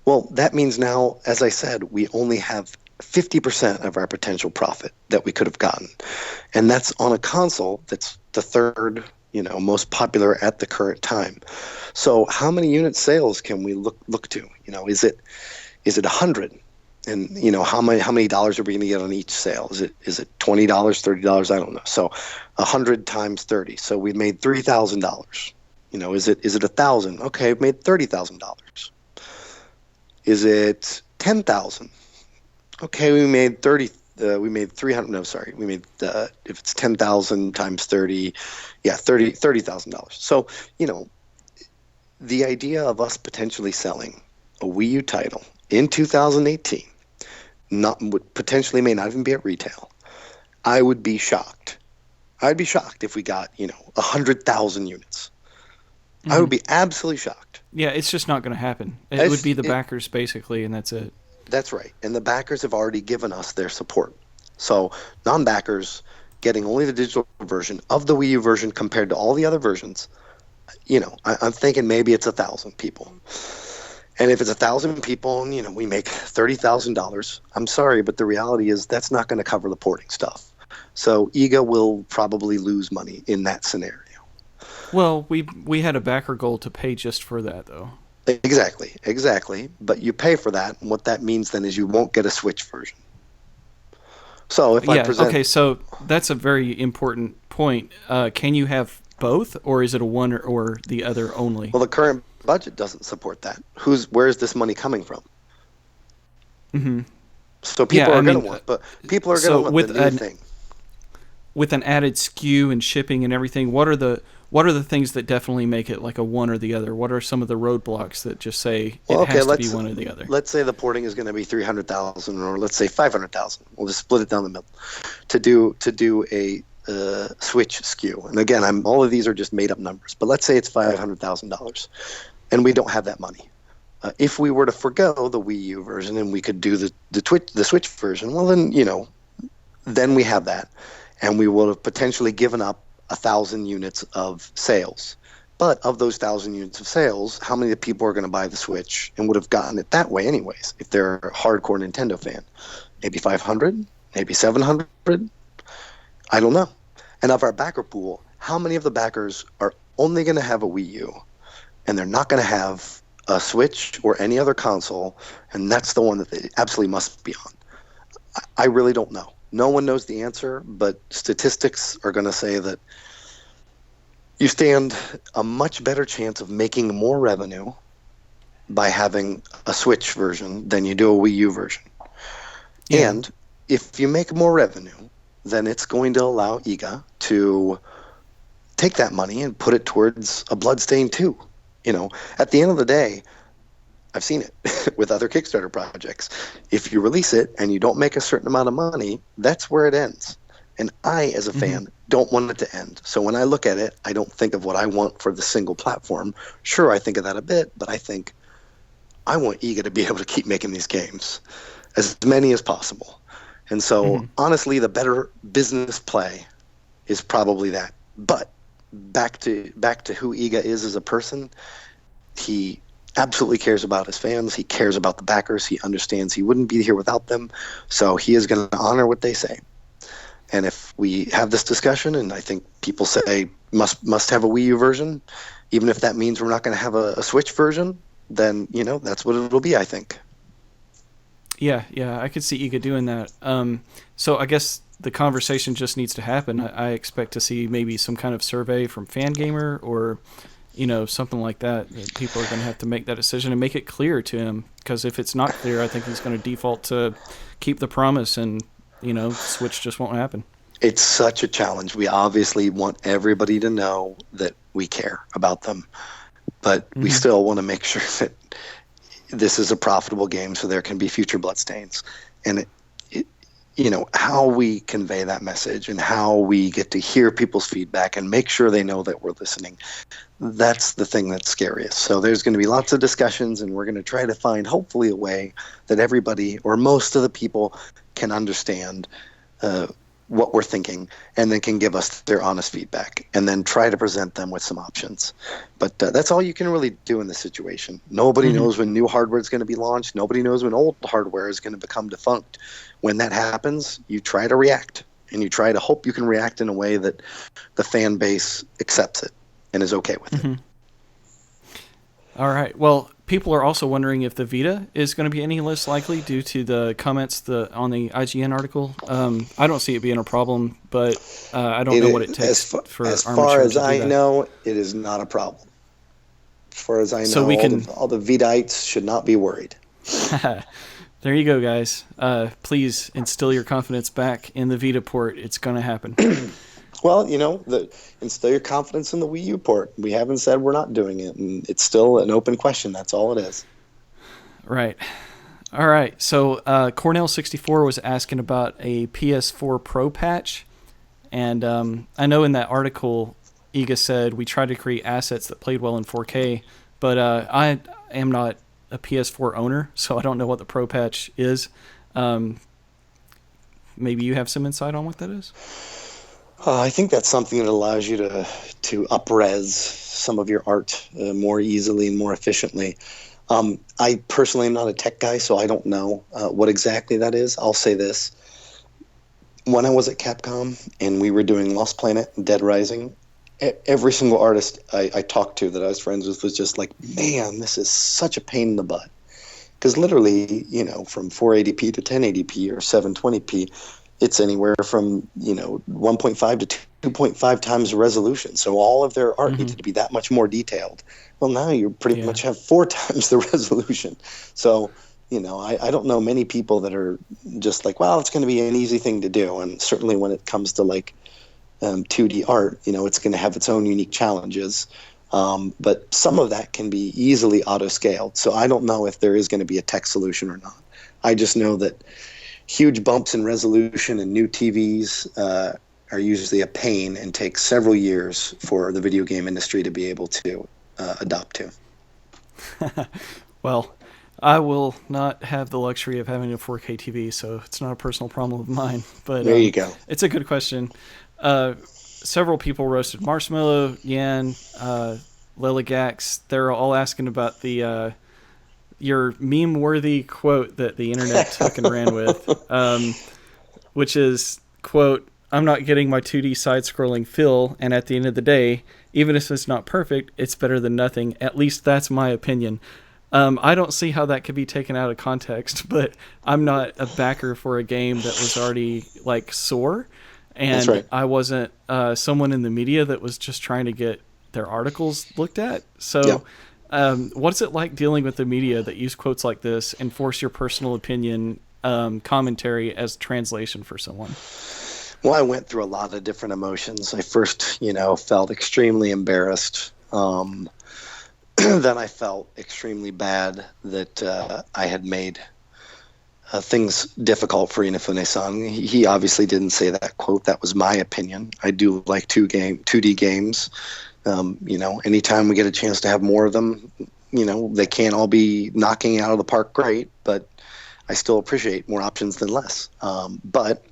Well, that means now, as I said, we only have 50% of our potential profit that we could have gotten. And that's on a console that's the third, most popular at the current time. So how many unit sales can we look to? Is it 100? And how many dollars are we going to get on each sale? Is it $20, $30? I don't know. So 100 times 30. So we made $3,000. Is it 1,000? Okay, we made $30,000. Is it 10,000? Okay, we made 30. We made 300. No, sorry, we made if it's 10,000 times 30, yeah, $30,000. So the idea of us potentially selling a Wii U title in 2018, potentially may not even be at retail. I would be shocked. I'd be shocked if we got 100,000 units. Mm-hmm. I would be absolutely shocked. Yeah, it's just not going to happen. It would be the backers, basically, and that's it. That's right. And the backers have already given us their support. So non-backers getting only the digital version of the Wii U version compared to all the other versions, I'm thinking maybe it's 1,000 people. And if it's 1,000 people and, we make $30,000, I'm sorry, but the reality is that's not going to cover the porting stuff. So IGA will probably lose money in that scenario. Well, we had a backer goal to pay just for that, though. Exactly. But you pay for that, and what that means then is you won't get a Switch version. So if I present... Okay, so that's a very important point. Can you have both, or is it a one or the other only? Well, the current budget doesn't support that. Where's this money coming from? Mm-hmm. So people are going to want, but people are going to want the new thing. With an added SKU and shipping and everything, what are the things that definitely make it like a one or the other? What are some of the roadblocks that just say has to be one or the other? Let's say the porting is going to be 300,000, or let's say 500,000. We'll just split it down the middle to do a Switch SKU. And again, all of these are just made up numbers, but let's say it's $500,000, and we don't have that money. If we were to forgo the Wii U version and we could do the Switch version, well then we have that, and we will have potentially given up 1,000 units of sales But of those 1,000 units of sales, how many people are going to buy the Switch and would have gotten it that way anyways if they're a hardcore Nintendo fan? Maybe 500? Maybe 700? I don't know. And of our backer pool, how many of the backers are only going to have a Wii U and they're not going to have a Switch or any other console, and that's the one that they absolutely must be on? I really don't know. No one knows the answer, but statistics are going to say that you stand a much better chance of making more revenue by having a Switch version than you do a Wii U version. Yeah. And if you make more revenue, then it's going to allow IGA to take that money and put it towards a Bloodstained 2. You know, at the end of the day, I've seen it with other Kickstarter projects. If you release it and you don't make a certain amount of money, that's where it ends. And I, as a fan, don't want it to end. So when I look at it, I don't think of what I want for the single platform. Sure, I think of that a bit, but I think I want IGA to be able to keep making these games, as many as possible. And so, honestly, the better business play is probably that. But back to who IGA is as a person, he absolutely cares about his fans. He cares about the backers. He understands he wouldn't be here without them. So he is going to honor what they say. And if we have this discussion, and I think people say must have a Wii U version, even if that means we're not going to have a Switch version, then, you know, that's what it'll be, I think. Yeah, I could see IGA doing that. So I guess the conversation just needs to happen. I expect to see maybe some kind of survey from Fangamer or, you know, something like that. People are going to have to make that decision and make it clear to him, because if it's not clear, I think he's going to default to keep the promise, and, you know, Switch just won't happen. It's such a challenge. We obviously want everybody to know that we care about them, but we still want to make sure that this is a profitable game so there can be future Bloodstains. And you know, how we convey that message and how we get to hear people's feedback and make sure they know that we're listening, that's the thing that's scariest. So there's going to be lots of discussions, and we're going to try to find hopefully a way that everybody or most of the people can understand what we're thinking, and then can give us their honest feedback, and then try to present them with some options. But that's all you can really do in this situation. Nobody knows when new hardware is going to be launched. Nobody knows when old hardware is going to become defunct. When that happens, you try to react, and you try to hope you can react in a way that the fan base accepts it and is okay with it. All right. Well, people are also wondering if the Vita is going to be any less likely due to the comments on the IGN article. I don't see it being a problem, but I don't know what it takes for as Armature far as to do I that. know, it is not a problem. As far as I know, So we all the Vitaites should not be worried. There you go, guys. Please instill your confidence back in the Vita port. It's going to happen. Well, you know, instill your confidence in the Wii U port. We haven't said we're not doing it, and it's still an open question. That's all it is. Right. All right. So Cornell64 was asking about a PS4 Pro patch, and I know in that article, IGA said we tried to create assets that played well in 4K, but I am not a PS4 owner, so I don't know what the Pro patch is. Maybe you have some insight on what that is? I think that's something that allows you to up-res some of your art more easily and more efficiently. I personally am not a tech guy, so I don't know what exactly that is. I'll say this. When I was at Capcom and we were doing Lost Planet and Dead Rising, every single artist I talked to that I was friends with was just like, man, this is such a pain in the butt. Because literally, you know, from 480p to 1080p or 720p, it's anywhere from, you know, 1.5 to 2.5 times the resolution. So all of their art needed to be that much more detailed. Well, now you pretty much have 4 times the resolution. So, you know, I don't know many people that are just like, well, it's going to be an easy thing to do. And certainly when it comes to like 2D art, you know, it's going to have its own unique challenges. But some of that can be easily auto-scaled. So I don't know if there is going to be a tech solution or not. I just know that huge bumps in resolution and new TVs are usually a pain and take several years for the video game industry to be able to adopt to. Well, I will not have the luxury of having a 4K TV, so it's not a personal problem of mine. But there you go. It's a good question. Several people roasted Marshmallow, Yan, Liligax, they're all asking about the your meme-worthy quote that the internet took and ran with, which is, quote, "I'm not getting my 2D side-scrolling fill, and at the end of the day, even if it's not perfect, it's better than nothing. At least that's my opinion." I don't see how that could be taken out of context, but I'm not a backer for a game that was already like sore, and That's right. I wasn't someone in the media that was just trying to get their articles looked at. So, Yep. what's it like dealing with the media that use quotes like this and force your personal opinion commentary as translation for someone? Well, I went through a lot of different emotions. I first, felt extremely embarrassed. Then I felt extremely bad that I had made things difficult for Inafune-san. He obviously didn't say that quote. That was my opinion. I do like 2D games. Anytime we get a chance to have more of them, they can't all be knocking out of the park great, but I still appreciate more options than less. But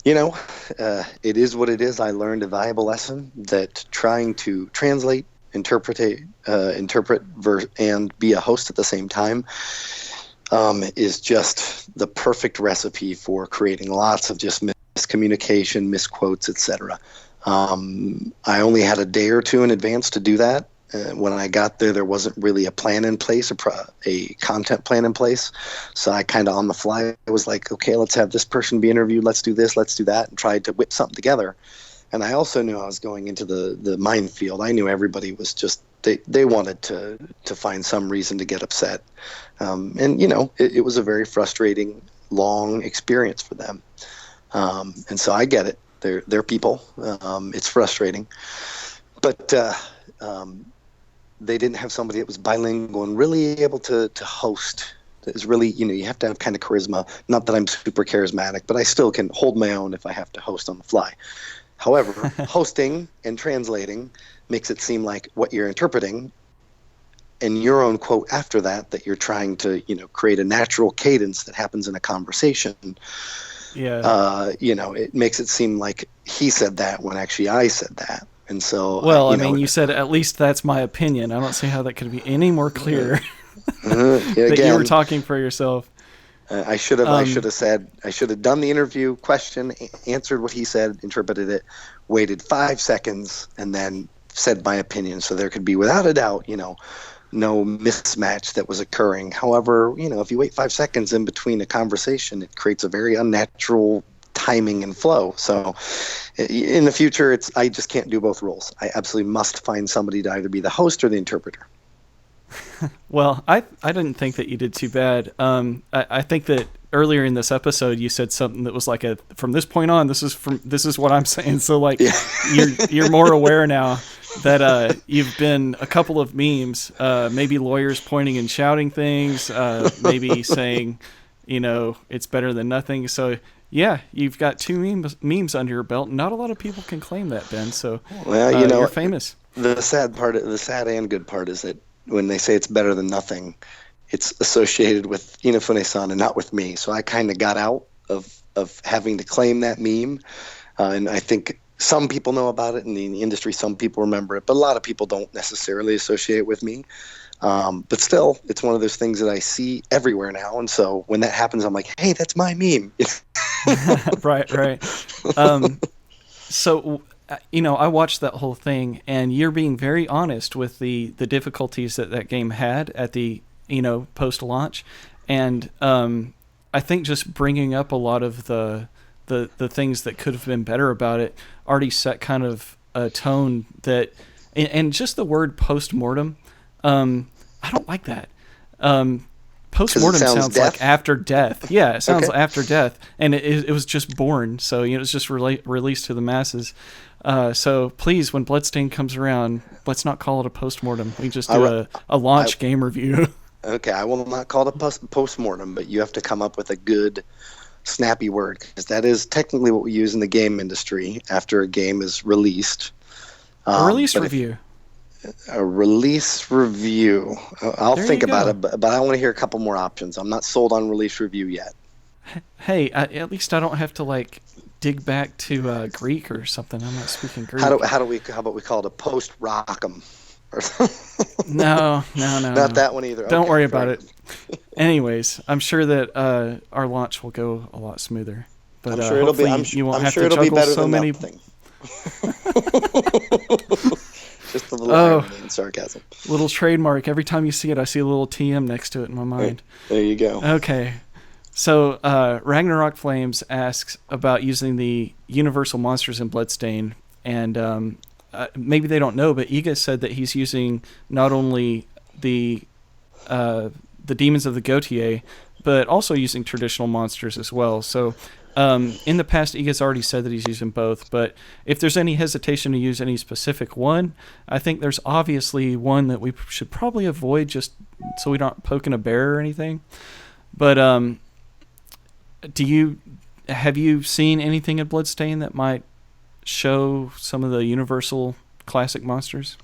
it is what it is. I learned a valuable lesson that trying to translate, interpret, and be a host at the same time is just the perfect recipe for creating lots of just miscommunication, misquotes, etc. I only had a day or two in advance to do that. When I got there wasn't really a plan in place, a content plan in place. So I kind of on the fly was like, okay, let's have this person be interviewed. Let's do this, let's do that, and tried to whip something together. And I also knew I was going into the minefield. I knew everybody was just, they wanted to find some reason to get upset. It was a very frustrating, long experience for them. And so I get it. They're people. It's frustrating. But they didn't have somebody that was bilingual and really able to host. It's really, you have to have kind of charisma. Not that I'm super charismatic, but I still can hold my own if I have to host on the fly. However, hosting and translating makes it seem like what you're interpreting and your own quote after that you're trying to, create a natural cadence that happens in a conversation. Yeah. It makes it seem like he said that when actually I said that. And so, well, you said at least that's my opinion. I don't see how that could be any more clear that you were talking for yourself. I should have done the interview, question, answered what he said, interpreted it, waited 5 seconds, and then said my opinion. So there could be, without a doubt, no mismatch that was occurring. However, if you wait 5 seconds in between a conversation, it creates a very unnatural timing and flow. So in the future, I just can't do both roles. I absolutely must find somebody to either be the host or the interpreter. Well, I didn't think that you did too bad. I think that earlier in this episode you said something that was like from this point on, this is what I'm saying. So like, yeah. you're more aware now that you've been a couple of memes, maybe lawyers pointing and shouting things, maybe saying, it's better than nothing. So yeah, you've got 2 memes under your belt. Not a lot of people can claim that, Ben. So you're famous. The sad and good part is that when they say it's better than nothing, it's associated with Inafune-san and not with me. So I kind of got out of having to claim that meme. And I think some people know about it in the industry. Some people remember it, but a lot of people don't necessarily associate it with me. But still, it's one of those things that I see everywhere now. And so when that happens, I'm like, hey, that's my meme. Right. So, I watched that whole thing, and you're being very honest with the difficulties that game had at the, post-launch. And I think just bringing up a lot of the things that could have been better about it already set kind of a tone that, and just the word post-mortem, I don't like that. Post-mortem sounds like after death. Yeah, it sounds like after death. And it was just born, so it was just released to the masses. So please, when Bloodstained comes around, let's not call it a post-mortem. We just do a launch game review. Okay, I will not call it a post-mortem, but you have to come up with a good, snappy word, because that is technically what we use in the game industry after a game is released. A release review. A release review. I'll think about it, but I want to hear a couple more options. I'm not sold on release review yet. Hey, at least I don't have to dig back to Greek or something. I'm not speaking Greek. How about we call it a post-rock'em? Or No, no, no, not no. that one either. Don't Okay, worry fair about it. enough. Anyways, I'm sure that our launch will go a lot smoother. But I'm sure it'll be. hopefully you won't I'm have sure to it'll be juggle better so than many. nothing. Just a little Oh, irony and sarcasm. little trademark. Every time you see it, I see a little TM next to it in my mind. There you go. Okay. So Ragnarok Flames asks about using the universal monsters in Bloodstained, and maybe they don't know, but Iga said that he's using not only the demons of the Gautier, but also using traditional monsters as well. So in the past, Iga's already said that he's using both, but if there's any hesitation to use any specific one, I think there's obviously one that we should probably avoid just so we don't poking a bear or anything. But have you seen anything in Bloodstained that might show some of the universal classic monsters?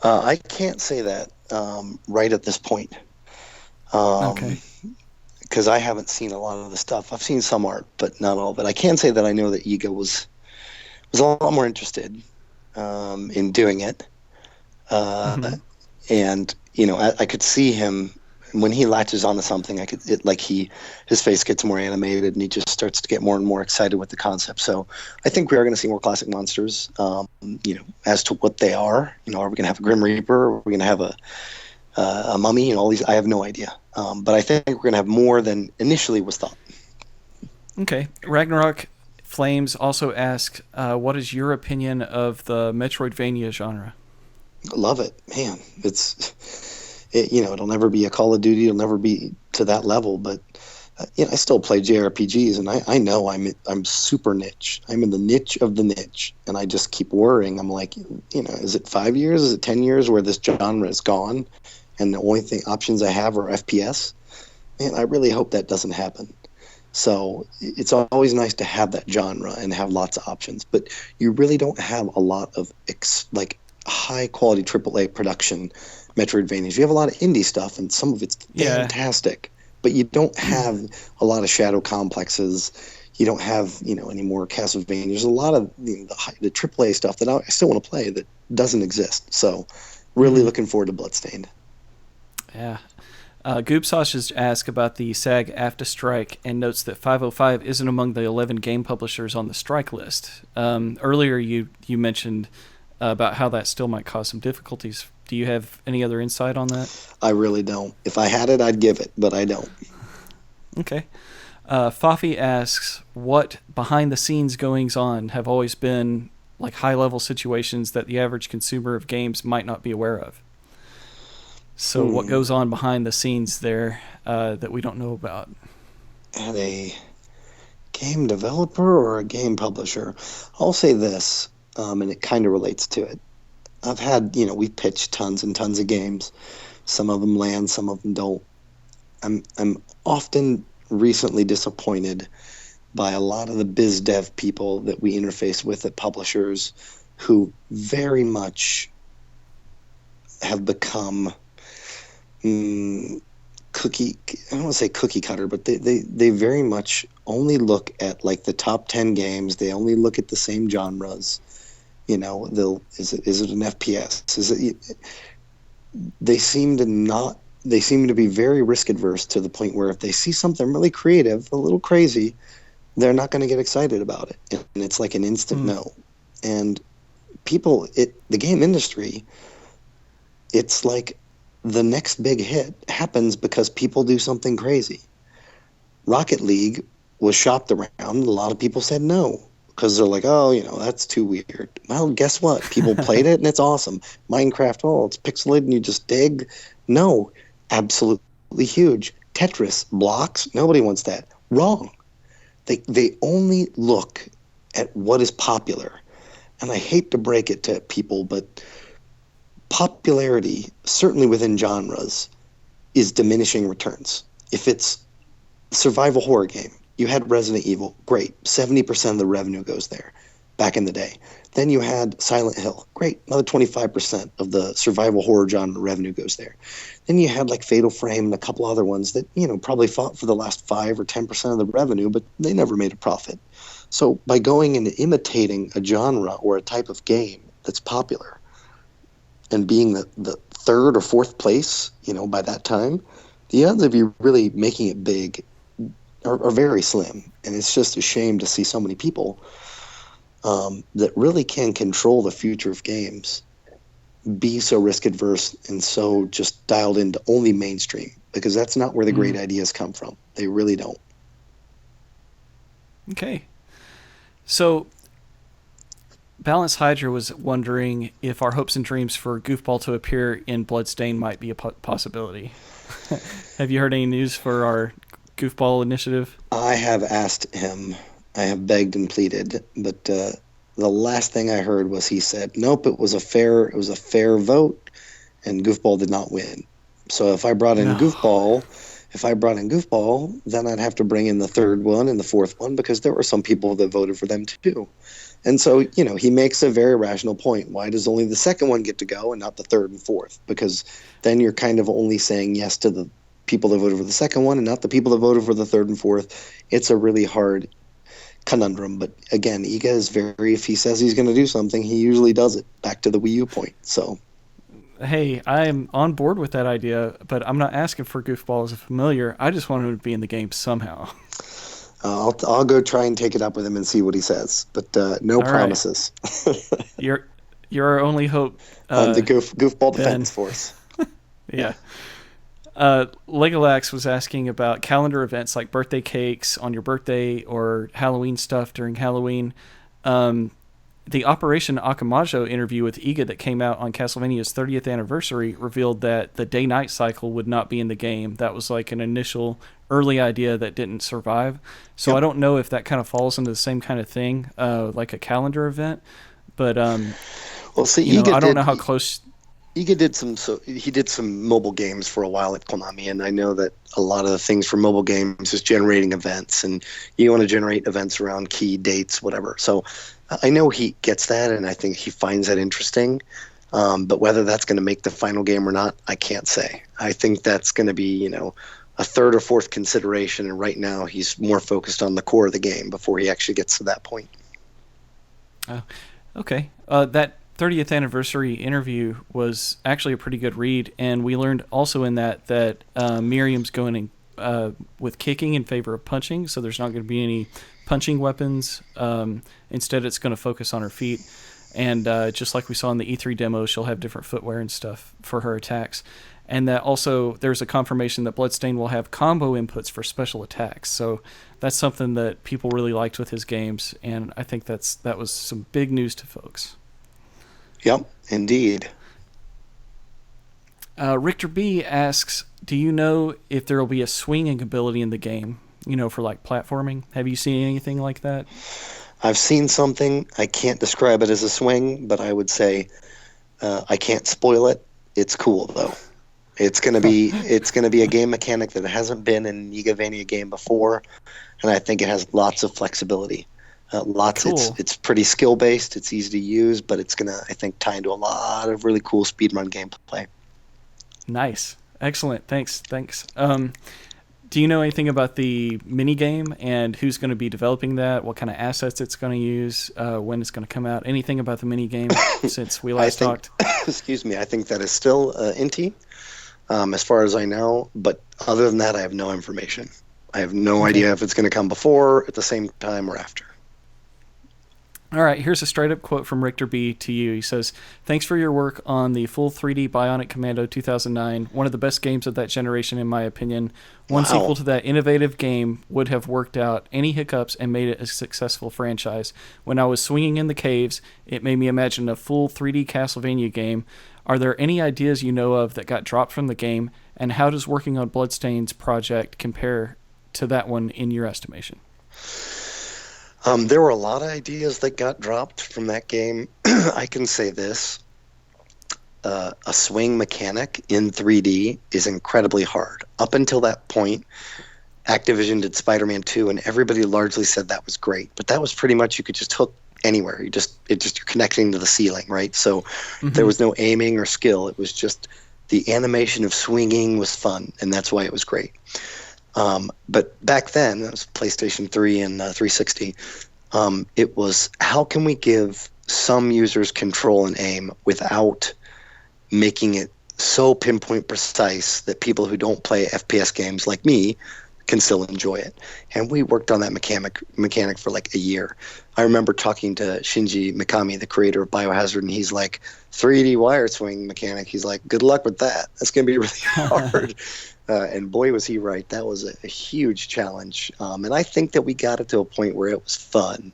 I can't say that right at this point. Okay. Because I haven't seen a lot of the stuff. I've seen some art, but not all of it. I can say that I know that Iga was a lot more interested in doing it, and I could see him when he latches onto something. His face gets more animated, and he just starts to get more and more excited with the concept. So I think we are going to see more classic monsters. As to what they are, are we going to have a Grim Reaper? Are we going to have a mummy? All these, I have no idea. But I think we're going to have more than initially was thought. Okay. Ragnarok Flames also asked, what is your opinion of the Metroidvania genre? Love it, man. It'll never be a Call of Duty. It'll never be to that level. But I still play JRPGs, and I know I'm super niche. I'm in the niche of the niche, and I just keep worrying. I'm like, is it 5 years? Is it 10 years where this genre is gone, and the only options I have are FPS? Man, I really hope that doesn't happen. So it's always nice to have that genre and have lots of options, but you really don't have a lot of high quality AAA production Metroidvanias. You have a lot of indie stuff, and some of it's fantastic, but you don't have a lot of shadow complexes. You don't have any more Castlevania. There's a lot of the AAA stuff that I still want to play that doesn't exist. So really looking forward to Bloodstained. Yeah. Goob Sausage asked about the SAG-AFTRA strike and notes that 505 isn't among the 11 game publishers on the strike list. Earlier you mentioned about how that still might cause some difficulties. Do you have any other insight on that? I really don't. If I had it, I'd give it, but I don't. Okay. Fafi asks, what behind-the-scenes goings-on have always been like high-level situations that the average consumer of games might not be aware of? So what goes on behind the scenes there that we don't know about? At a game developer or a game publisher? I'll say this, and it kind of relates to it. I've had, we've pitched tons and tons of games. Some of them land, some of them don't. I'm often recently disappointed by a lot of the biz dev people that we interface with at publishers who very much have become cookie, I don't want to say cookie cutter, but they very much only look at like the top 10 games. They only look at the same genres. Is it an FPS? They seem to be very risk adverse to the point where if they see something really creative, a little crazy, they're not going to get excited about it. And it's like an instant no. And the game industry, it's like the next big hit happens because people do something crazy. Rocket League was shopped around. A lot of people said no because they're like, oh, that's too weird. Well, guess what? People played it and it's awesome. Minecraft, it's pixelated and you just dig. No, absolutely huge. Tetris, blocks, nobody wants that. Wrong. They only look at what is popular. And I hate to break it to people, but popularity, certainly within genres, is diminishing returns. If it's a survival horror game, you had Resident Evil, great, 70% of the revenue goes there back in the day. Then you had Silent Hill, great, another 25% of the survival horror genre revenue goes there. Then you had like Fatal Frame and a couple other ones that probably fought for the last 5 or 10% of the revenue, but they never made a profit. So by going and imitating a genre or a type of game that's popular, and being the third or fourth place, by that time, the odds of you really making it big are very slim. And it's just a shame to see so many people that really can control the future of games be so risk adverse and so just dialed into only mainstream, because that's not where the great ideas come from. They really don't. Okay. So Balance Hydra was wondering if our hopes and dreams for Goofball to appear in Bloodstained might be a possibility. Have you heard any news for our Goofball initiative? I have asked him. I have begged and pleaded, but the last thing I heard was he said, "Nope, it was a fair vote, and Goofball did not win." So if I brought in Goofball, then I'd have to bring in the third one and the fourth one, because there were some people that voted for them too. And so, he makes a very rational point. Why does only the second one get to go and not the third and fourth? Because then you're kind of only saying yes to the people that voted for the second one and not the people that voted for the third and fourth. It's a really hard conundrum. But again, Iga is if he says he's going to do something, he usually does it. Back to the Wii U point. So, hey, I'm on board with that idea, but I'm not asking for Goofball as a familiar. I just want him to be in the game somehow. I'll go try and take it up with him and see what he says, but no All promises. Right. You're our only hope. On the Goofball Defense Force. Yeah. Legolax was asking about calendar events like birthday cakes on your birthday or Halloween stuff during Halloween. The Operation Akamajo interview with Iga that came out on Castlevania's 30th anniversary revealed that the day-night cycle would not be in the game. That was like an initial early idea that didn't survive. So I don't know if that kind of falls into the same kind of thing, like a calendar event. But well, see, I don't know how close. Iga did some mobile games for a while at Konami, and I know that a lot of the things for mobile games is generating events, and you want to generate events around key dates, whatever. So I know he gets that, and I think he finds that interesting. But whether that's going to make the final game or not, I can't say. I think that's going to be, a third or fourth consideration, and right now he's more focused on the core of the game before he actually gets to that point. Okay. That 30th anniversary interview was actually a pretty good read, and we learned also in that Miriam's going with kicking in favor of punching, so there's not going to be any punching weapons. Instead, it's going to focus on her feet, and just like we saw in the E3 demo, she'll have different footwear and stuff for her attacks. And that also, there's a confirmation that Bloodstained will have combo inputs for special attacks. So that's something that people really liked with his games, and I think that was some big news to folks. Yep, indeed. Richter B asks, do you know if there will be a swinging ability in the game, for like platforming? Have you seen anything like that? I've seen something. I can't describe it as a swing, but I would say I can't spoil it. It's cool, though. It's gonna be a game mechanic that hasn't been in an Igavania game before, and I think it has lots of flexibility. Cool. It's pretty skill based. It's easy to use, but it's gonna, I think, tie into a lot of really cool speedrun gameplay. Nice, excellent. Thanks. Do you know anything about the mini game and who's going to be developing that? What kind of assets it's going to use? When it's going to come out? Anything about the mini game since we last talked? Excuse me. I think that is still Inti, as far as I know. But other than that, I have no information. I have no idea if it's going to come before, at the same time, or after. All right, here's a straight-up quote from Richter B to you. He says, "Thanks for your work on the full 3D Bionic Commando 2009. One of the best games of that generation, in my opinion. One sequel to that innovative game would have worked out any hiccups and made it a successful franchise. When I was swinging in the caves, it made me imagine a full 3D Castlevania game. Are there any ideas you know of that got dropped from the game, and how does working on Bloodstained's project compare to that one in your estimation?" There were a lot of ideas that got dropped from that game. I can say this. A swing mechanic in 3D is incredibly hard. Up until that point, Activision did Spider-Man 2, and everybody largely said that was great. But that was pretty much, you could just hook anywhere. You're connecting to the ceiling, right? So there was no aiming or skill. It was just the animation of swinging was fun, and that's why it was great. But back then, that was PlayStation 3 and 360, it was, how can we give some users control and aim without making it so pinpoint precise that people who don't play FPS games like me can still enjoy it. And we worked on that mechanic for like a year. I remember talking to Shinji Mikami, the creator of Biohazard, and he's like, 3D wire swing mechanic. He's like, good luck with that. That's going to be really hard. And boy, was he right. That was a huge challenge. And I think that we got it to a point where it was fun.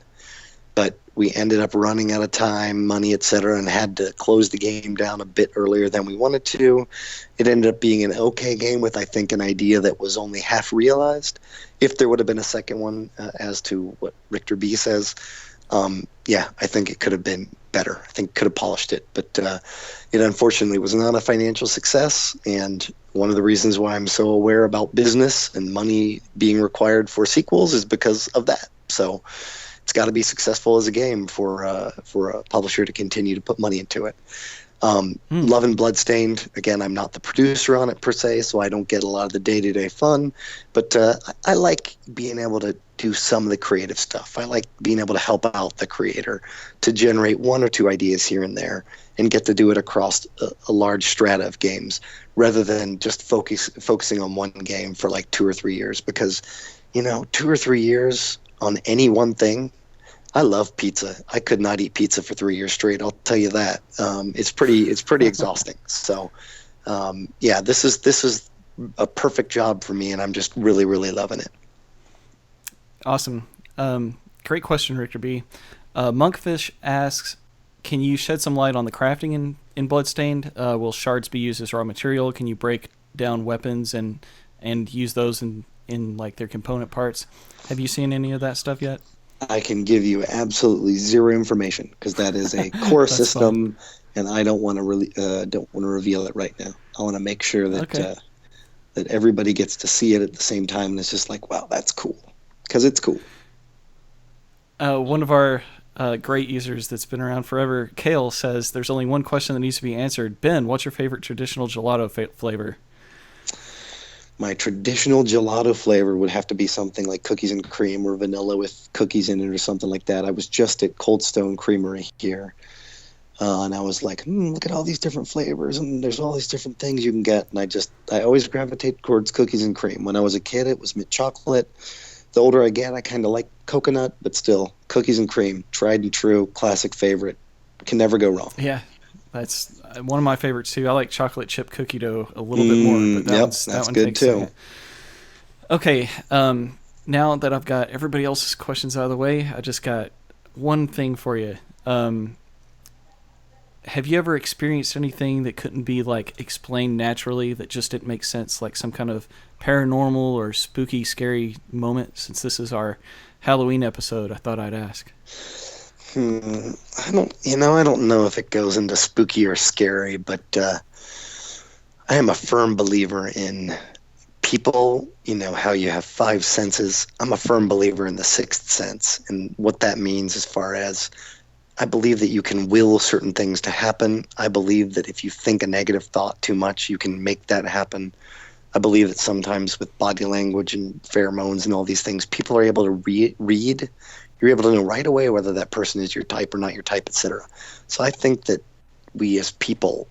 But we ended up running out of time, money, etc., and had to close the game down a bit earlier than we wanted to. It ended up being an okay game with, I think, an idea that was only half realized. If there would have been a second one, as to what Richter B says, I think it could have been better. I think could have polished it. But it unfortunately was not a financial success, and one of the reasons why I'm so aware about business and money being required for sequels is because of that. So it's got to be successful as a game for a publisher to continue to put money into it. Love and Bloodstained, again, I'm not the producer on it per se, so I don't get a lot of the day-to-day fun, but I like being able to do some of the creative stuff. I like being able to help out the creator to generate one or two ideas here and there and get to do it across a large strata of games rather than just focusing on one game for like 2 or 3 years, because 2 or 3 years on any one thing. I love pizza. I could not eat pizza for 3 years straight. I'll tell you that. It's pretty exhausting. So, this is a perfect job for me, and I'm just really, really loving it. Awesome. Great question, Richter B. Monkfish asks, can you shed some light on the crafting in Bloodstained? Will shards be used as raw material? Can you break down weapons and use those in like their component parts? Have you seen any of that stuff yet? I can give you absolutely zero information because that is a core system, and I don't want to reveal it right now. I want to make sure that that everybody gets to see it at the same time, and it's just like, wow, that's cool, because it's cool. One of our great users that's been around forever, Kale, says there's only one question that needs to be answered. Ben, what's your favorite traditional gelato flavor? My traditional gelato flavor would have to be something like cookies and cream or vanilla with cookies in it or something like that. I was just at Cold Stone Creamery here, and I was like, look at all these different flavors, and there's all these different things you can get. And I always gravitate towards cookies and cream. When I was a kid, it was mint chocolate. The older I get, I kind of like coconut, but still, cookies and cream, tried and true, classic favorite. Can never go wrong. Yeah. That's one of my favorites too. I like chocolate chip cookie dough a little bit more, but that one good takes too. Okay, now that I've got everybody else's questions out of the way, I just got one thing for you. Have you ever experienced anything that couldn't be like explained naturally, that just didn't make sense, like some kind of paranormal or spooky, scary moment? Since this is our Halloween episode, I thought I'd ask. I don't know if it goes into spooky or scary, but I am a firm believer in people, how you have 5 senses. I'm a firm believer in the 6th sense, and what that means as far as I believe that you can will certain things to happen. I believe that if you think a negative thought too much, you can make that happen. I believe that sometimes with body language and pheromones and all these things, people are able to read. You're able to know right away whether that person is your type or not your type, etc. So I think that we as people,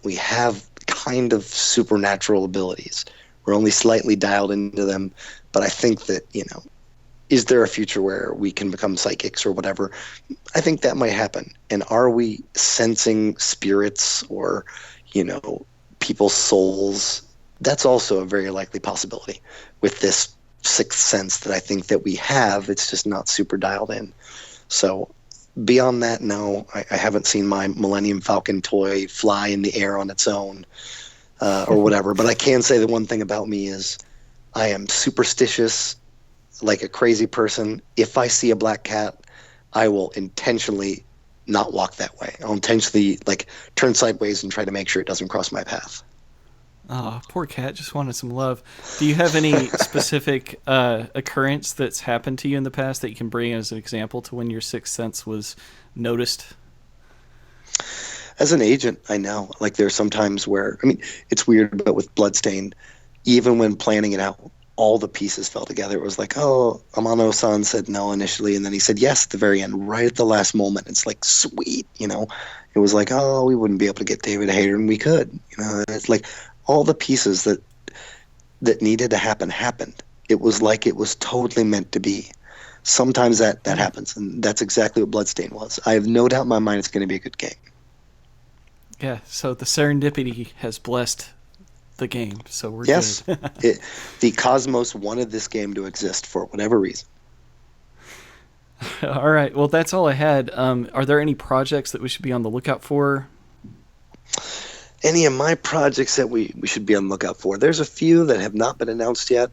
we have kind of supernatural abilities. We're only slightly dialed into them, but I think that, is there a future where we can become psychics or whatever? I think that might happen. And are we sensing spirits or, people's souls? That's also a very likely possibility with this 6th sense that I think that we have. It's just not super dialed in. So beyond that, no, I haven't seen my Millennium Falcon toy fly in the air on its own or whatever. But I can say the one thing about me is I am superstitious like a crazy person. If I see a black cat, I will intentionally not walk that way. I'll intentionally turn sideways and try to make sure it doesn't cross my path. Oh, poor cat, just wanted some love. Do you have any specific occurrence that's happened to you in the past that you can bring as an example to when your 6th sense was noticed? As an agent, I know. There's some times where, it's weird, but with Bloodstained, even when planning it out, all the pieces fell together. It was like, oh, Amano-san said no initially, and then he said yes at the very end, right at the last moment. It's like, sweet, you know. It was like, oh, we wouldn't be able to get David Hayter, and we could, you know. And it's like all the pieces that needed to happen happened. It was like it was totally meant to be. Sometimes that happens, and that's exactly what Bloodstained was. I have no doubt in my mind it's going to be a good game. Yeah, so the serendipity has blessed the game, so we're yes, good. The Cosmos wanted this game to exist for whatever reason. All right, well, that's all I had. Are there any projects that we should be on the lookout for? Any of my projects that we should be on the lookout for? There's a few that have not been announced yet.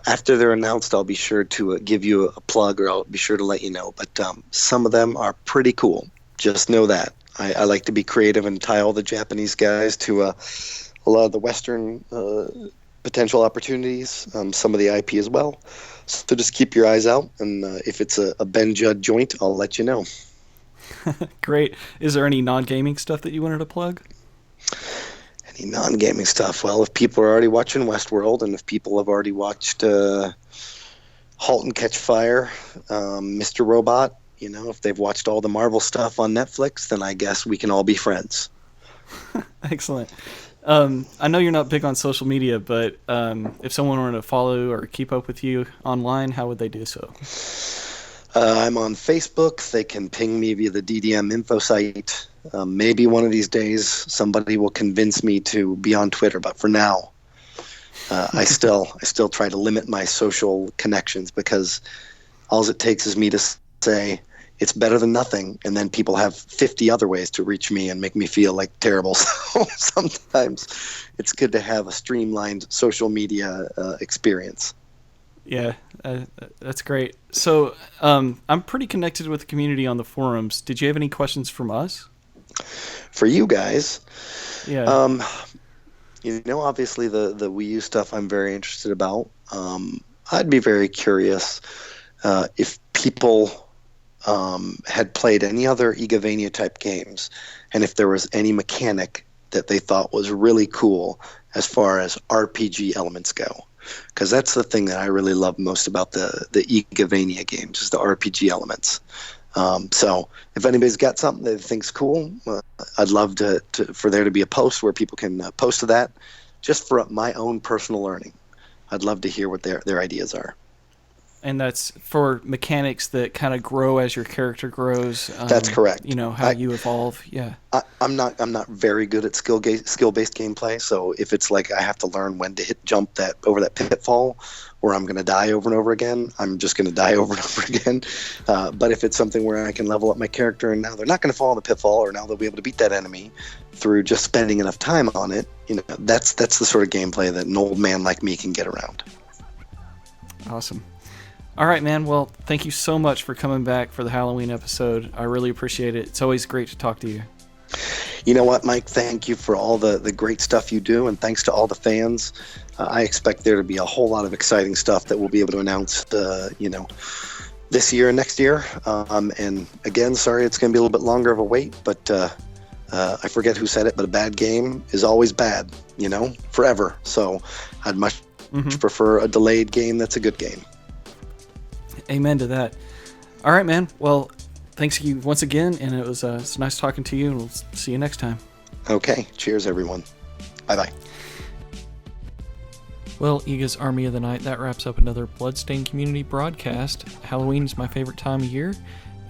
After they're announced, I'll be sure to give you a plug, or I'll be sure to let you know. But some of them are pretty cool. Just know that. I like to be creative and tie all the Japanese guys to a lot of the Western potential opportunities, some of the IP as well. So just keep your eyes out, and if it's a Ben Judd joint, I'll let you know. Great. Is there any non-gaming stuff that you wanted to plug? Any non-gaming stuff? Well, if people are already watching Westworld, and if people have already watched Halt and Catch Fire, Mr. Robot, you know, if they've watched all the Marvel stuff on Netflix, then I guess we can all be friends. Excellent. I know you're not big on social media, but if someone wanted to follow or keep up with you online, how would they do so? I'm on Facebook. They can ping me via the DDM info site. Maybe one of these days somebody will convince me to be on Twitter, but for now, I still try to limit my social connections, because all it takes is me to say it's better than nothing, and then people have 50 other ways to reach me and make me feel like terrible. So sometimes it's good to have a streamlined social media experience. Yeah, that's great. So I'm pretty connected with the community on the forums. Did you have any questions from us? For you guys? Yeah. You know, obviously the Wii U stuff I'm very interested about. I'd be very curious if people had played any other Igavania type games, and if there was any mechanic that they thought was really cool as far as RPG elements go. Because that's the thing that I really love most about the Igavania games, is the RPG elements. So if anybody's got something that they think's cool, I'd love for there to be a post where people can post to that, just for my own personal learning. I'd love to hear what their ideas are. And that's for mechanics that kind of grow as your character grows. That's correct. You know, how you evolve. Yeah. I'm not very good at skill-based gameplay. So if it's like I have to learn when to jump over that pitfall, or I'm going to die over and over again, I'm just going to die over and over again. But if it's something where I can level up my character, and now they're not going to fall in the pitfall, or now they'll be able to beat that enemy through just spending enough time on it, you know, that's the sort of gameplay that an old man like me can get around. Awesome. All right, man. Well, thank you so much for coming back for the Halloween episode. I really appreciate it. It's always great to talk to you. You know what, Mike? Thank you for all the great stuff you do, and thanks to all the fans. I expect there to be a whole lot of exciting stuff that we'll be able to announce, this year and next year. And again, sorry it's going to be a little bit longer of a wait, but I forget who said it, but a bad game is always bad, you know, forever. So I'd much prefer a delayed game that's a good game. Amen to that. All right, man. Well, thanks you once again, and it's nice talking to you, and we'll see you next time. Okay. Cheers, everyone. Bye-bye. Well, Iga's Army of the Night, that wraps up another Bloodstained community broadcast. Halloween is my favorite time of year,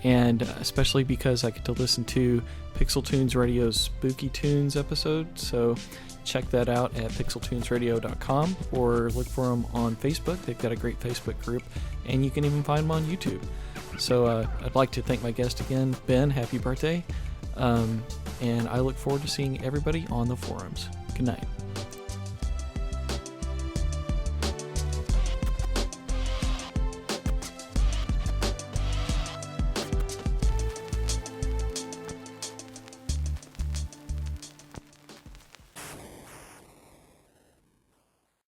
and especially because I get to listen to Pixel Tunes Radio's Spooky Tunes episode, so check that out at pixeltunesradio.com, or look for them on Facebook. They've got a great Facebook group, and you can even find them on YouTube. So I'd like to thank my guest again, Ben. Happy birthday. And I look forward to seeing everybody on the forums. Good night.